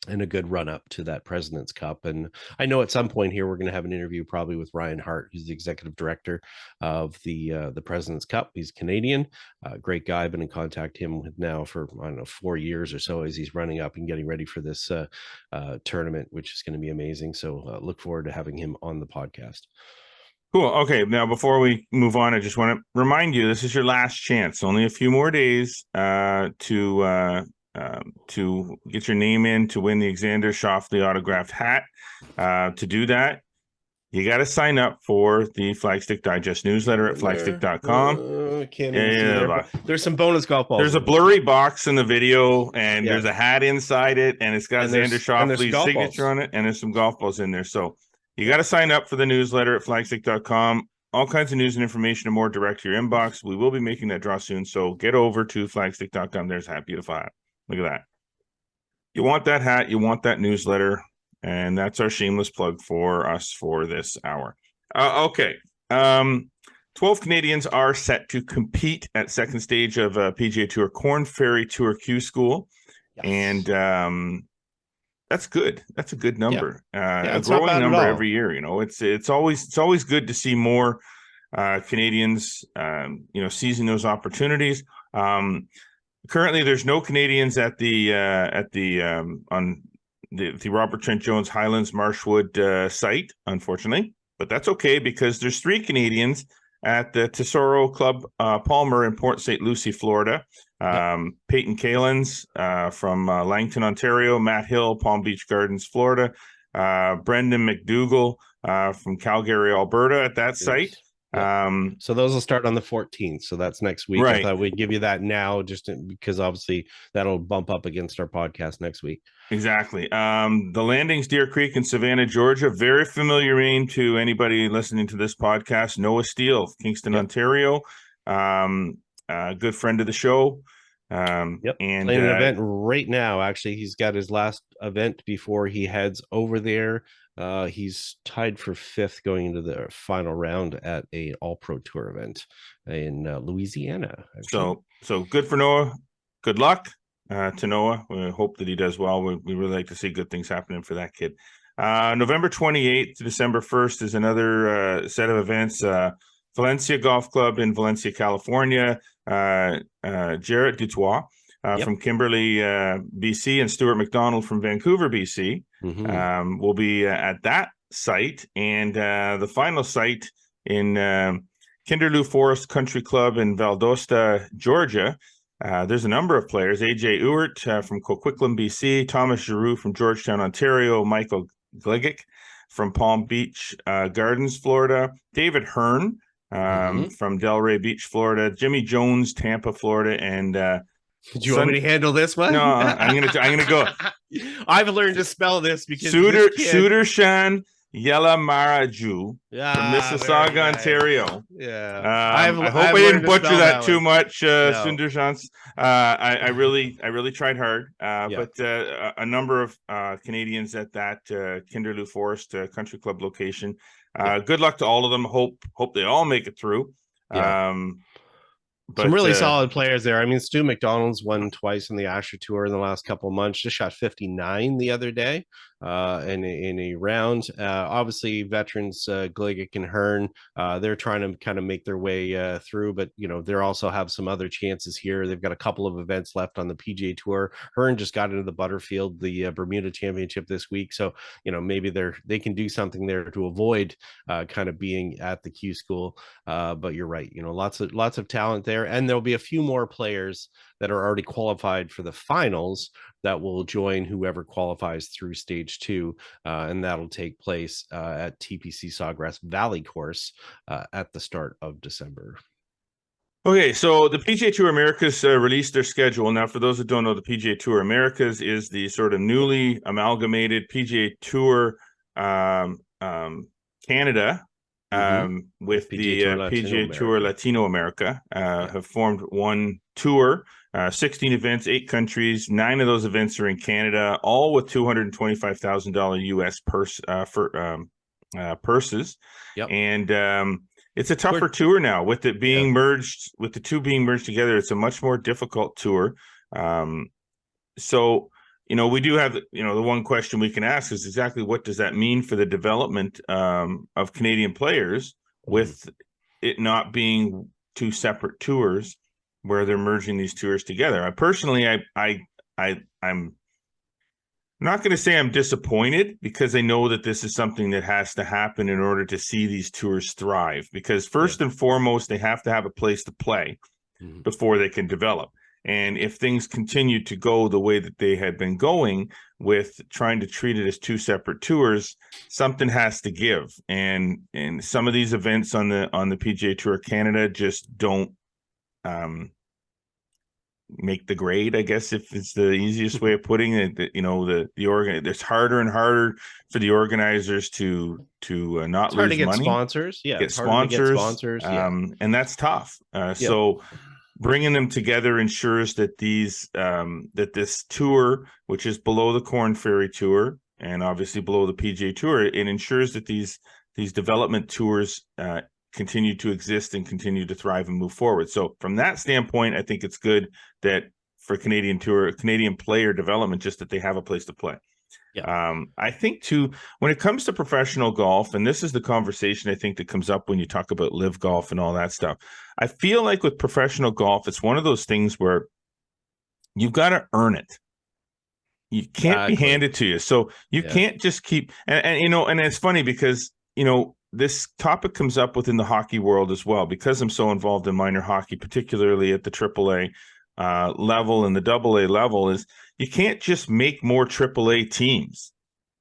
and a good run up to that President's Cup. And I know at some point here we're going to have an interview probably with Ryan Hart, who's the executive director of the President's Cup. He's Canadian, great guy. I've been in contact him with now for 4 years or so as he's running up and getting ready for this tournament, which is going to be amazing. So look forward to having him on the podcast. Cool. Okay. Now, before we move on, I just want to remind you, this is your last chance. Only a few more days to get your name in to win the Xander Schauffele autographed hat. To do that, you got to sign up for the Flagstick Digest newsletter at flagstick.com. Can't even see there. There's some bonus golf balls. There's a blurry box in the video, and there's a hat inside it, and it's got Xander Schauffele's signature on it, and there's some golf balls in there. So you got to sign up for the newsletter at flagstick.com. All kinds of news and information and more direct to your inbox. We will be making that draw soon, so get over to flagstick.com. There's a hat, beautiful hat. Look at that. You want that hat, you want that newsletter, and that's our shameless plug for us for this hour. Okay. 12 Canadians are set to compete at second stage of PGA Tour Corn Ferry Tour Q School. Yes. And that's good. That's a good number. A growing number every year. It's always good to see more Canadians seizing those opportunities. Currently, there's no Canadians on the Robert Trent Jones Highlands Marshwood site, unfortunately, but that's okay because there's 3 Canadians at the Tesoro Club Palmer in Port St. Lucie, Florida. Peyton Kalins from Langton, Ontario, Matt Hill, Palm Beach Gardens, Florida, Brendan McDougall from Calgary, Alberta at that site. So those will start on the 14th. So that's next week. Right. I thought we'd give you that now just because obviously that'll bump up against our podcast next week. Exactly. The Landings, Deer Creek in Savannah, Georgia, very familiar name to anybody listening to this podcast. Noah Steele, Kingston, Ontario, good friend of the show. And playing an event right now. Actually, he's got his last event before he heads over there. He's tied for 5th going into the final round at a All-Pro Tour event in Louisiana. Actually. So good for Noah. Good luck to Noah. We hope that he does well. We really like to see good things happening for that kid. November 28th to December 1st is another set of events. Valencia Golf Club in Valencia, California. Jarrett Dutois from Kimberley, BC, and Stuart McDonald from Vancouver, BC. Will be at that site, and the final site in Kinderloo Forest Country Club in Valdosta, Georgia. There's a number of players: AJ Ewert from Coquitlam, BC, Thomas Giroux from Georgetown, Ontario, Michael Gligic from Palm Beach Gardens, Florida, David Hearn from Delray Beach, Florida, Jimmy Jones, Tampa, Florida, and do you want me to handle this one? No, I'm gonna go. I've learned to spell this because Sudarshan Yella Maraju from Very Mississauga, nice. Ontario. Yeah, I hope I've I didn't learned to butcher spell that that too one. much, No. Sundarshans. I really tried hard. Yeah. But a number of Canadians at that Kinderloo Forest Country Club location. Yeah. Good luck to all of them. Hope they all make it through. Yeah. Some But really solid players there. I mean, Stu McDonald's won twice in the Asher Tour in the last couple of months. Just shot 59 the other day in a round. Obviously, veterans Gligic and Hearn, they're trying to kind of make their way through, but they also have some other chances here. They've got a couple of events left on the PGA Tour. Hearn just got into the Butterfield, the Bermuda Championship this week, so maybe they can do something there to avoid kind of being at the Q School. But you're right, lots of talent there, and there'll be a few more players that are already qualified for the finals that will join whoever qualifies through stage 2, and that'll take place at TPC Sawgrass Valley course at the start of December. Okay, so the PGA Tour Americas released their schedule. Now, for those that don't know, the PGA Tour Americas is the sort of newly amalgamated PGA Tour Canada with the PGA Tour Latino America have formed one tour, 16 events, 8 countries. 9 of those events are in Canada, all with $225,000 US purses. Yep. And it's a tougher tour now with it being merged, with the two being merged together. It's a much more difficult tour. So, we do have, the one question we can ask is exactly what does that mean for the development of Canadian players with it not being 2 separate tours where they're merging these tours together. I'm not going to say I'm disappointed, because I know that this is something that has to happen in order to see these tours thrive, because first and foremost, they have to have a place to play before they can develop. And if things continue to go the way that they had been going with trying to treat it as 2 separate tours, something has to give. And some of these events on the PGA Tour Canada just don't make the grade, I guess, if it's the easiest way of putting it. It's harder and harder for the organizers to not lose get money. Sponsors. Yeah, get sponsors. And that's tough. So bringing them together ensures that this tour, which is below the Corn Ferry Tour and obviously below the PGA Tour, it ensures that these development tours continue to exist and continue to thrive and move forward. So from that standpoint, I think it's good that for Canadian player development, just that they have a place to play. I think too, when it comes to professional golf, and this is the conversation I think that comes up when you talk about live golf and all that stuff, I feel like with professional golf, it's one of those things where you've got to earn it. You can't be handed to you. So you can't just keep, and it's funny because, this topic comes up within the hockey world as well, because I'm so involved in minor hockey, particularly at the AAA level and the AA level, is you can't just make more AAA teams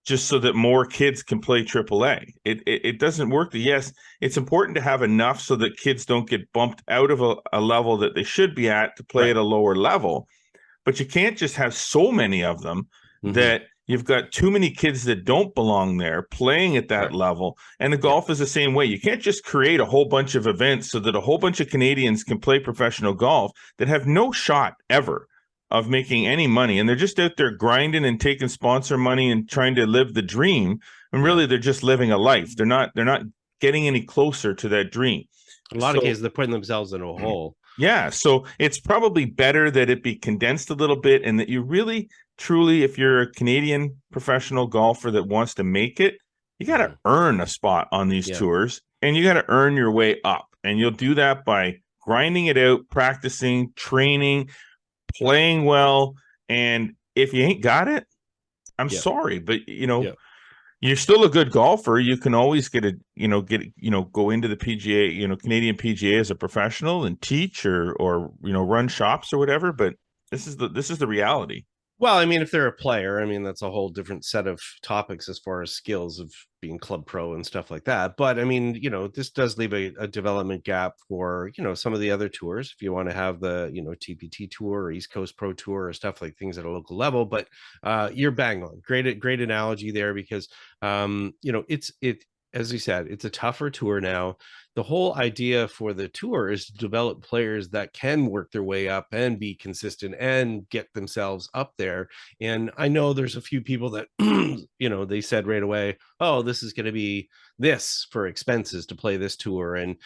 just so that more kids can play AAA. It doesn't work. Yes, it's important to have enough so that kids don't get bumped out of a level that they should be at to play at a lower level. But you can't just have so many of them that you've got too many kids that don't belong there playing at that level. And the golf is the same way. You can't just create a whole bunch of events so that a whole bunch of Canadians can play professional golf that have no shot ever of making any money. And they're just out there grinding and taking sponsor money and trying to live the dream. And really, they're just living a life. They're not getting any closer to that dream. In a lot of cases, they're putting themselves in a hole. Yeah. So it's probably better that it be condensed a little bit, and that you really, truly, if you're a Canadian professional golfer that wants to make it, you got to earn a spot on these tours, and you got to earn your way up. And you'll do that by grinding it out, practicing, training, playing well. And if you ain't got it, I'm sorry, but you're still a good golfer. You can always go into the PGA, Canadian PGA as a professional and teach or run shops or whatever. But this is the reality. Well, I mean, if they're a player, I mean, that's a whole different set of topics as far as skills of being club pro and stuff like that. But I mean, this does leave a development gap for, some of the other tours. If you want to have the, TPT tour or East Coast Pro Tour or stuff like things at a local level. But you're bang on. Great analogy there because, as you said, it's a tougher tour now. The whole idea for the tour is to develop players that can work their way up and be consistent and get themselves up there. And I know there's a few people that, they said right away, oh, this is going to be this for expenses to play this tour. And,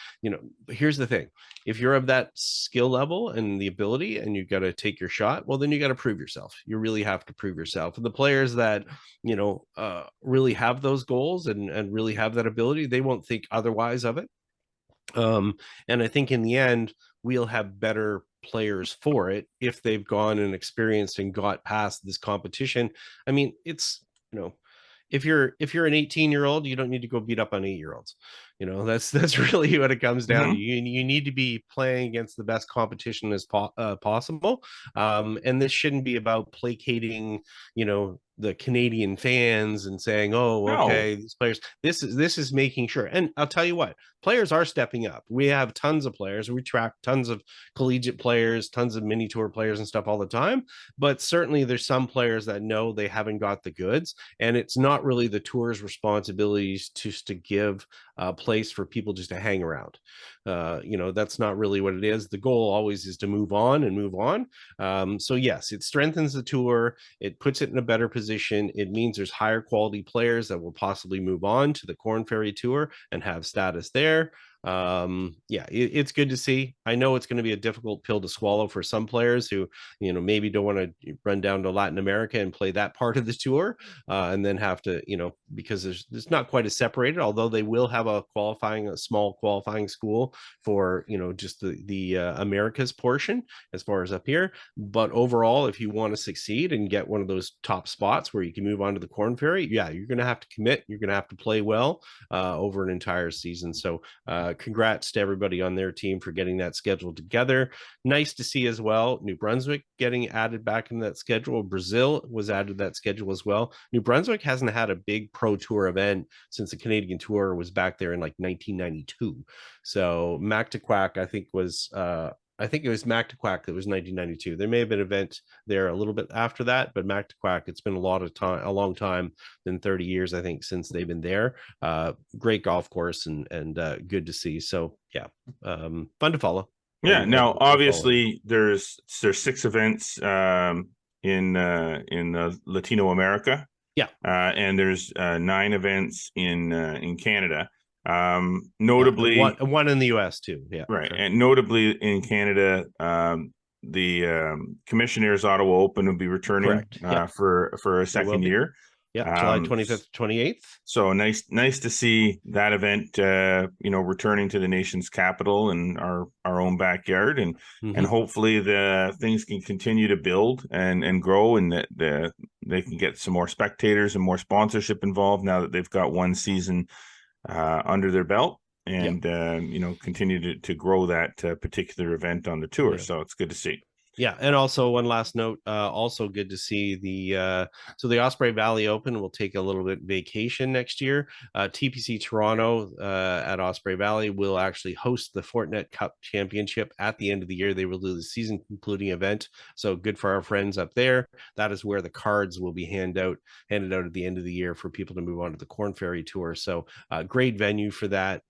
here's the thing. If you're of that skill level and the ability and you got to take your shot, well, then you got to prove yourself. You really have to prove yourself. And the players that, really have those goals and really have that ability, they won't think otherwise of it. And I think in the end, we'll have better players for it if they've gone and experienced and got past this competition. I mean, it's, if you're an 18-year-old, you don't need to go beat up on 8-year-olds. That's really what it comes down to. You need to be playing against the best competition as possible. And this shouldn't be about placating, the Canadian fans and saying, oh, No. okay, these players, this is making sure. And I'll tell you what, players are stepping up. We have tons of players. We track tons of collegiate players, tons of mini tour players and stuff all the time. But certainly there's some players that know they haven't got the goods. And it's not really the tour's responsibilities to give a place for people just to hang around. That's not really what it is. The goal always is to move on and move on. So yes, it strengthens the tour. It puts it in a better position. It means there's higher quality players that will possibly move on to the Corn Ferry Tour and have status there. It's good to see. I know it's going to be a difficult pill to swallow for some players who, maybe don't want to run down to Latin America and play that part of the tour, and then have to, because it's not quite as separated, although they will have a small qualifying school for, just the Americas portion as far as up here. But overall, if you want to succeed and get one of those top spots where you can move on to the Corn Ferry, you're going to have to commit. You're going to have to play well over an entire season. So congrats to everybody on their team for getting that schedule together. Nice to see as well New Brunswick getting added back in that schedule. Brazil was added to that schedule as well. New Brunswick hasn't had a big pro tour event since the Canadian Tour was back there in like 1992. So Mactaquac, I think it was Mactaquac that was 1992. There may have been an event there a little bit after that, but Mactaquac, it's been a long time, than 30 years, I think, since they've been there. Great golf course and good to see. So yeah, fun to follow. Yeah. Now, obviously, there's 6 events in Latino America. Yeah. And there's 9 events in Canada. Notably, one in the US too. Yeah, right. Sure. And notably in Canada, the Commissioners Ottawa Open will be returning for a second year. Yeah, July 25th, 28th. So nice to see that event, returning to the nation's capital and our own backyard, and hopefully the things can continue to build and grow, and that they can get some more spectators and more sponsorship involved now that they've got one season under their belt, and continue to grow that particular event on the tour. Yeah. So it's good to see. Yeah, and also one last note, also good to see the Osprey Valley Open will take a little bit vacation next year. TPC Toronto at Osprey Valley will actually host the Fortinet Cup Championship at the end of the year. They will do the season concluding event. So good for our friends up there. That is where the cards will be handed out at the end of the year for people to move on to the Corn Ferry Tour. So great venue for that.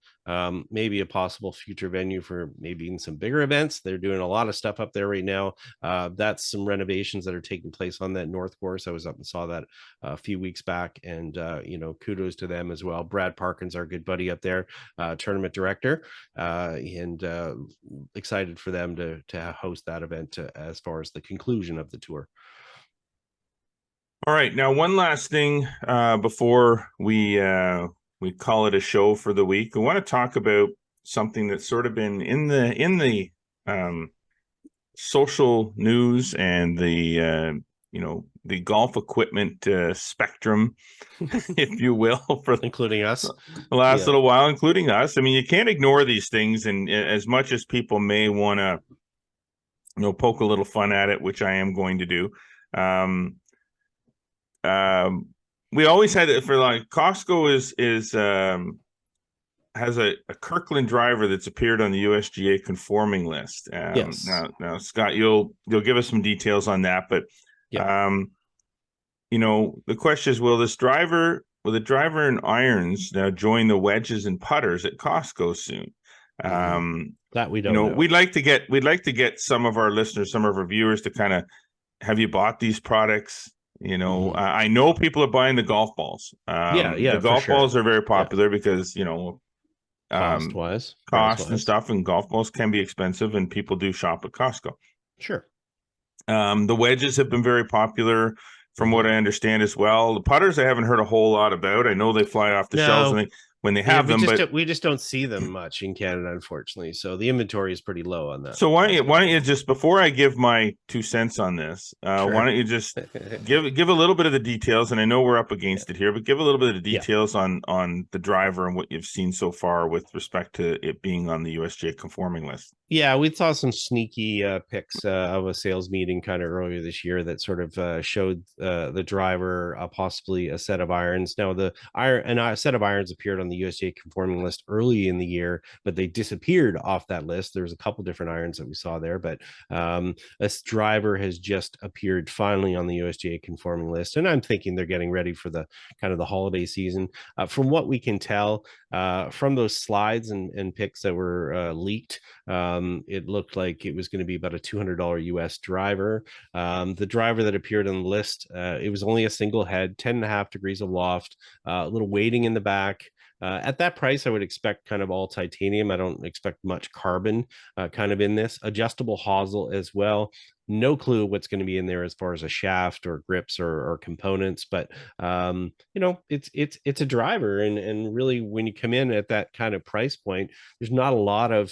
Maybe a possible future venue for maybe even some bigger events. They're doing a lot of stuff up there right now. That's some renovations that are taking place on that north course. I was up and saw that a few weeks back, and kudos to them as well. Brad Parkins, our good buddy up there, tournament director, and excited for them to host that event as far as the conclusion of the tour. All right, now one last thing before we call it a show for the week. I want to talk about something that's sort of been in the social news and the golf equipment spectrum, if you will, for including us the last little while, including us. I mean, you can't ignore these things, and as much as people may want to poke a little fun at it, which I am going to do. Um, we always had it for like Costco has a Kirkland driver that's appeared on the USGA conforming list. Yes. Now, Scott, you'll give us some details on that, but Yeah. the question is, will the driver and irons now join the wedges and putters at Costco soon? That we don't know. We'd like to get some of our listeners, some of our viewers to kind of, have you bought these products? I know people are buying the golf balls. The golf balls are very popular because, cost-wise, cost and stuff, and golf balls can be expensive, and people do shop at Costco. Sure. The wedges have been very popular from what I understand as well. The putters I haven't heard a whole lot about. I know they fly off the shelves when they have them, but we just don't see them much in Canada, unfortunately. So the inventory is pretty low on that. So why don't you just, before I give my 2 cents on this, why don't you just give a little bit of the details? And I know we're up against it here, but give a little bit of the details on the driver and what you've seen so far with respect to it being on the USGA conforming list. Yeah, we saw some sneaky pics of a sales meeting kind of earlier this year that sort of showed the driver possibly a set of irons. Now, a set of irons appeared on the USGA conforming list early in the year, but they disappeared off that list. There's a couple different irons that we saw there, but this driver has just appeared finally on the USGA conforming list, and I'm thinking they're getting ready for the kind of the holiday season. From what we can tell from those slides and pics that were leaked, it looked like it was going to be about a $200 US driver. The driver that appeared on the list, it was only a single head, 10.5 degrees of loft, a little weighting in the back. At that price, I would expect kind of all titanium. I don't expect much carbon kind of in this. Adjustable hosel as well. No clue what's going to be in there as far as a shaft or grips or components, but it's a driver, and really when you come in at that kind of price point, there's not a lot of,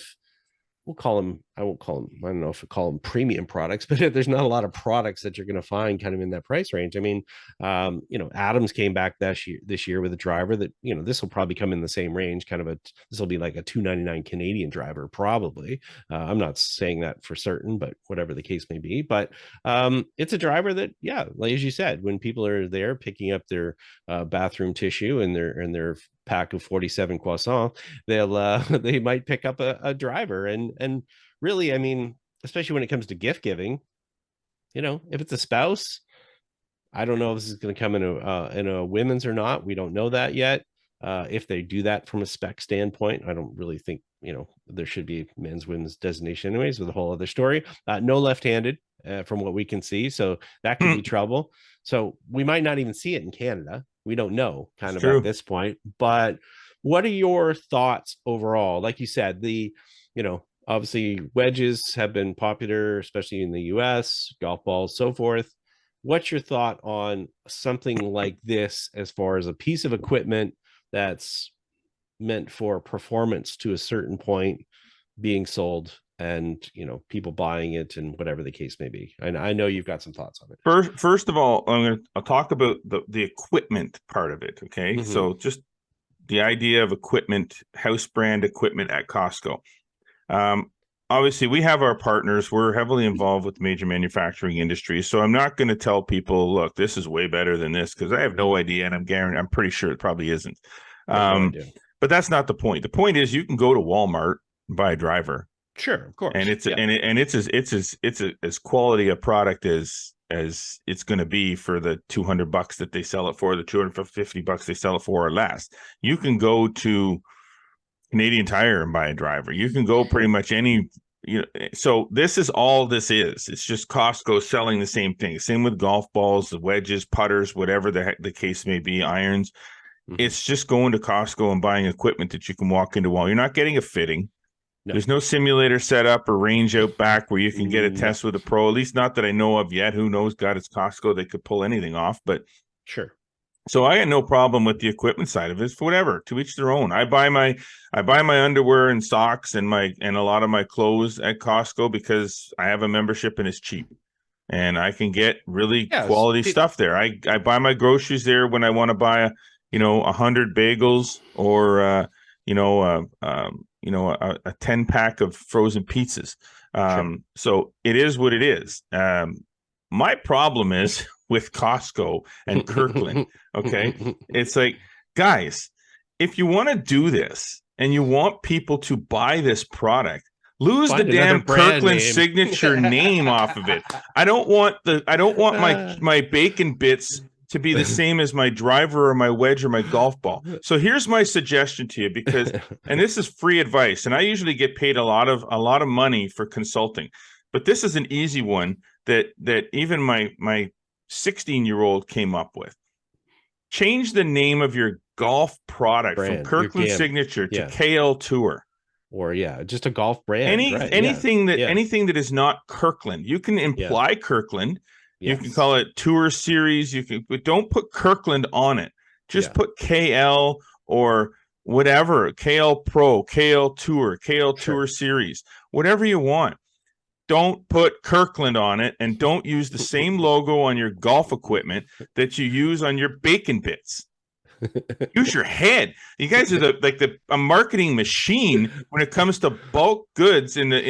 I won't call them, I don't know if I call them premium products, but there's not a lot of products that you're going to find kind of in that price range. I mean, Adams came back this year with a driver that, this will probably come in the same range, this will be like a $299 Canadian driver, probably. I'm not saying that for certain, but whatever the case may be. But it's a driver that, like as you said, when people are there picking up their bathroom tissue and their pack of 47 croissants, they might pick up a driver. And really, I mean, especially when it comes to gift giving, if it's a spouse, I don't know if this is going to come in a women's or not. We don't know that yet. If they do that from a spec standpoint, I don't really think, there should be men's, women's designation anyways, with a whole other story. No left-handed from what we can see. So that could be trouble. So we might not even see it in Canada. We don't know kind of at this point, but what are your thoughts overall? Like you said, obviously wedges have been popular, especially in the US, golf balls, so forth. What's your thought on something like this as far as a piece of equipment that's meant for performance to a certain point being sold and, people buying it and whatever the case may be? And I know you've got some thoughts on it. First of all, I'll talk about the equipment part of it. Okay. So just the idea of equipment, house brand equipment at Costco. Obviously we have our partners. We're heavily involved with major manufacturing industries. So I'm not going to tell people, look, this is way better than this, because I have no idea. And I'm pretty sure it probably isn't. But that's not the point. The point is you can go to Walmart and buy a driver. Sure, of course. And it's as quality a product as it's going to be for the $200 that they sell it for, the $250 they sell it for, or less. You can go to Canadian Tire and buy a driver. You can go pretty much any, so this is all this is. It's just Costco selling the same thing. Same with golf balls, the wedges, putters, whatever the case may be, irons. It's just going to Costco and buying equipment that you can walk into. You're not getting a fitting. No. There's no simulator set up or range out back where you can get a test with a pro, at least not that I know of yet. Who knows? God, it's Costco. They could pull anything off, but sure. So I got no problem with the equipment side of it. For whatever, to each their own. I buy my underwear and socks and a lot of my clothes at Costco because I have a membership and it's cheap. And I can get really quality stuff there. I buy my groceries there when I want to buy 100 bagels or a 10 pack of frozen pizzas. Sure. So it is what it is. My problem is with Costco and Kirkland. Okay. It's like, guys, if you want to do this and you want people to buy this product, lose Find the damn Kirkland name. signature name off of it. I don't want my bacon bits to be the same as my driver or my wedge or my golf ball. So here's my suggestion to you, because, and this is free advice, and I usually get paid a lot of money for consulting, but this is an easy one that even my 16-year-old came up with. Change the name of your golf product from Kirkland Signature to KL Tour. Or just a golf brand. Anything that is not Kirkland. You can imply Kirkland. You can call it Tour Series. But don't put Kirkland on it. Just put KL or whatever. KL Pro, KL Tour, KL Tour Series, whatever you want. Don't put Kirkland on it, and don't use the same logo on your golf equipment that you use on your bacon bits. Use your head. You guys are a marketing machine when it comes to bulk goods in the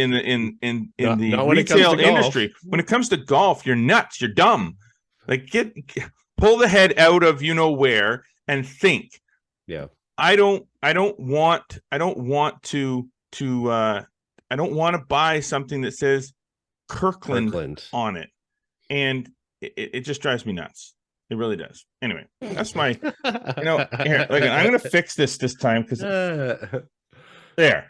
retail industry. When it comes to golf, you're nuts. You're dumb. Like pull the head out of where and think. Yeah. I don't want to buy something that says Kirkland on it, and it just drives me nuts. It really does. Anyway, that's my, here, like, I'm going to fix this time because there.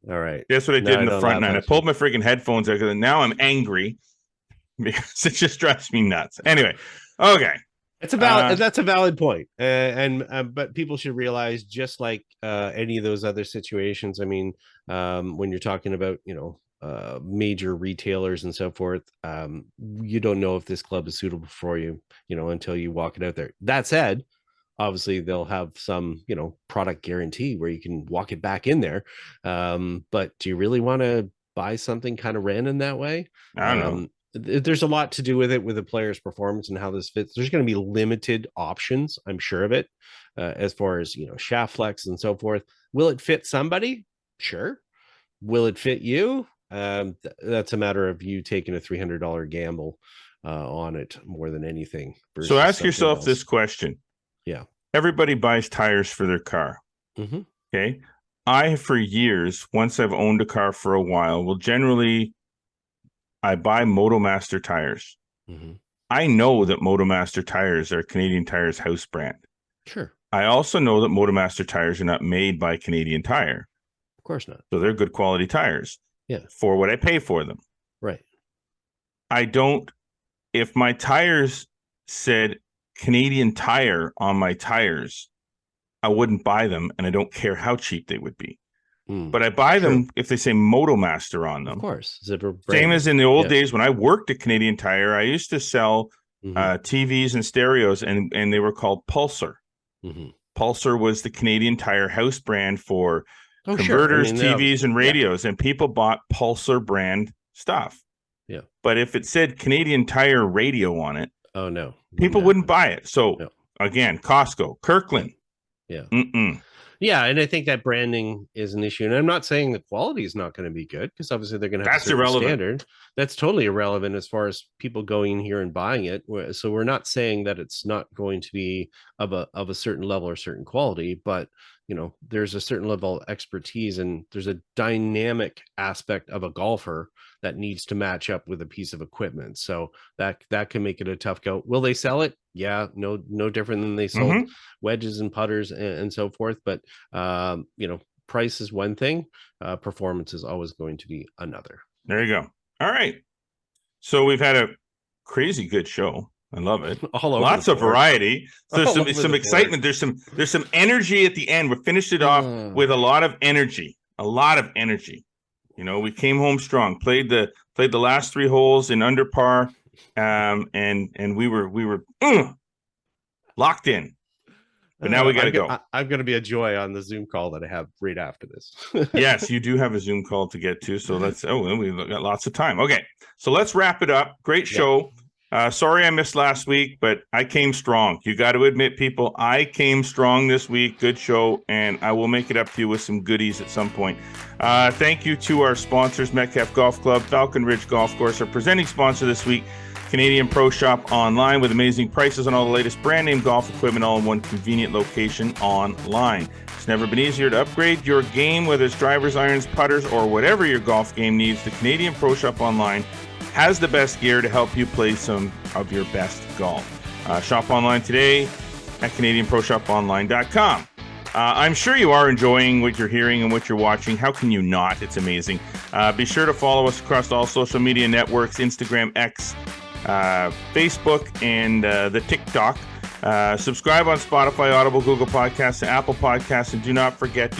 All right. That's what I did in the front nine. I pulled my freaking headphones out and now I'm angry because it just drives me nuts. Anyway, okay. It's that's a valid point. But people should realize, just like any of those other situations, I mean, when you're talking about, major retailers and so forth, you don't know if this club is suitable for you, until you walk it out there. That said, obviously they'll have some, product guarantee where you can walk it back in there. But do you really want to buy something kind of random that way? I don't know. There's a lot to do with it, with the player's performance and how this fits. There's going to be limited options, I'm sure of it, as far as, shaft flex and so forth. Will it fit somebody? Sure. Will it fit you? That's a matter of you taking a $300 gamble on it more than anything. So ask yourself this question. Yeah. Everybody buys tires for their car. Mm-hmm. Okay. For years, once I've owned a car for a while, I buy MotoMaster tires. Mm-hmm. I know that MotoMaster tires are Canadian Tire's house brand. Sure. I also know that MotoMaster tires are not made by Canadian Tire. Of course not. So they're good quality tires. Yeah. For what I pay for them. Right. If my tires said Canadian Tire on my tires, I wouldn't buy them, and I don't care how cheap they would be. But I buy them if they say MotoMaster on them. Of course. Same as in the old days when I worked at Canadian Tire, I used to sell TVs and stereos, and they were called Pulsar. Mm-hmm. Pulsar was the Canadian Tire house brand for converters, TVs, and radios, and people bought Pulsar brand stuff. Yeah. But if it said Canadian Tire radio on it, oh no, people wouldn't buy it. So again, Costco, Kirkland. Yeah. Mm-mm. Yeah, and I think that branding is an issue. And I'm not saying the quality is not going to be good, because obviously they're going to have a certain standard. That's totally irrelevant as far as people going here and buying it. So we're not saying that it's not going to be of a certain level or certain quality, but there's a certain level of expertise, and there's a dynamic aspect of a golfer that needs to match up with a piece of equipment. So that can make it a tough go. Will they sell it? Yeah, no different than they sold wedges and putters and so forth. But price is one thing. Performance is always going to be another. There you go. All right. So we've had a crazy good show. I love it. Lots of variety. So there's some excitement. There's some energy at the end. We finished it off with a lot of energy. We came home strong. Played the last 3 holes in under par, and we were locked in. But now we got to go. I'm going to be a joy on the Zoom call that I have right after this. Yes, you do have a Zoom call to get to. So we got lots of time. Okay, so let's wrap it up. Great show. Sorry I missed last week, but I came strong. You got to admit, people, I came strong this week. Good show, and I will make it up to you with some goodies at some point. Thank you to our sponsors, Metcalf Golf Club, Falcon Ridge Golf Course, our presenting sponsor this week, Canadian Pro Shop Online, with amazing prices on all the latest brand name golf equipment, all in one convenient location online. It's never been easier to upgrade your game, whether it's drivers, irons, putters, or whatever your golf game needs. The Canadian Pro Shop Online has the best gear to help you play some of your best golf. Shop online today at CanadianProShopOnline.com. I'm sure you are enjoying what you're hearing and what you're watching. How can you not? It's amazing. Be sure to follow us across all social media networks, Instagram, X, Facebook, and the TikTok. Subscribe on Spotify, Audible, Google Podcasts, and Apple Podcasts. And do not forget to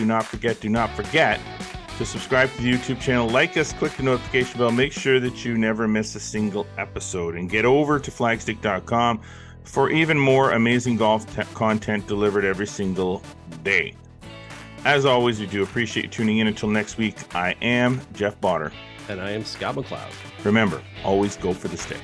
subscribe to the YouTube channel. Like us, click the notification bell. Make sure that you never miss a single episode. And get over to flagstick.com for even more amazing golf content delivered every single day. As always, we do appreciate you tuning in. Until next week, I am Jeff Botter. And I am Scott McLeod. Remember, always go for the stick.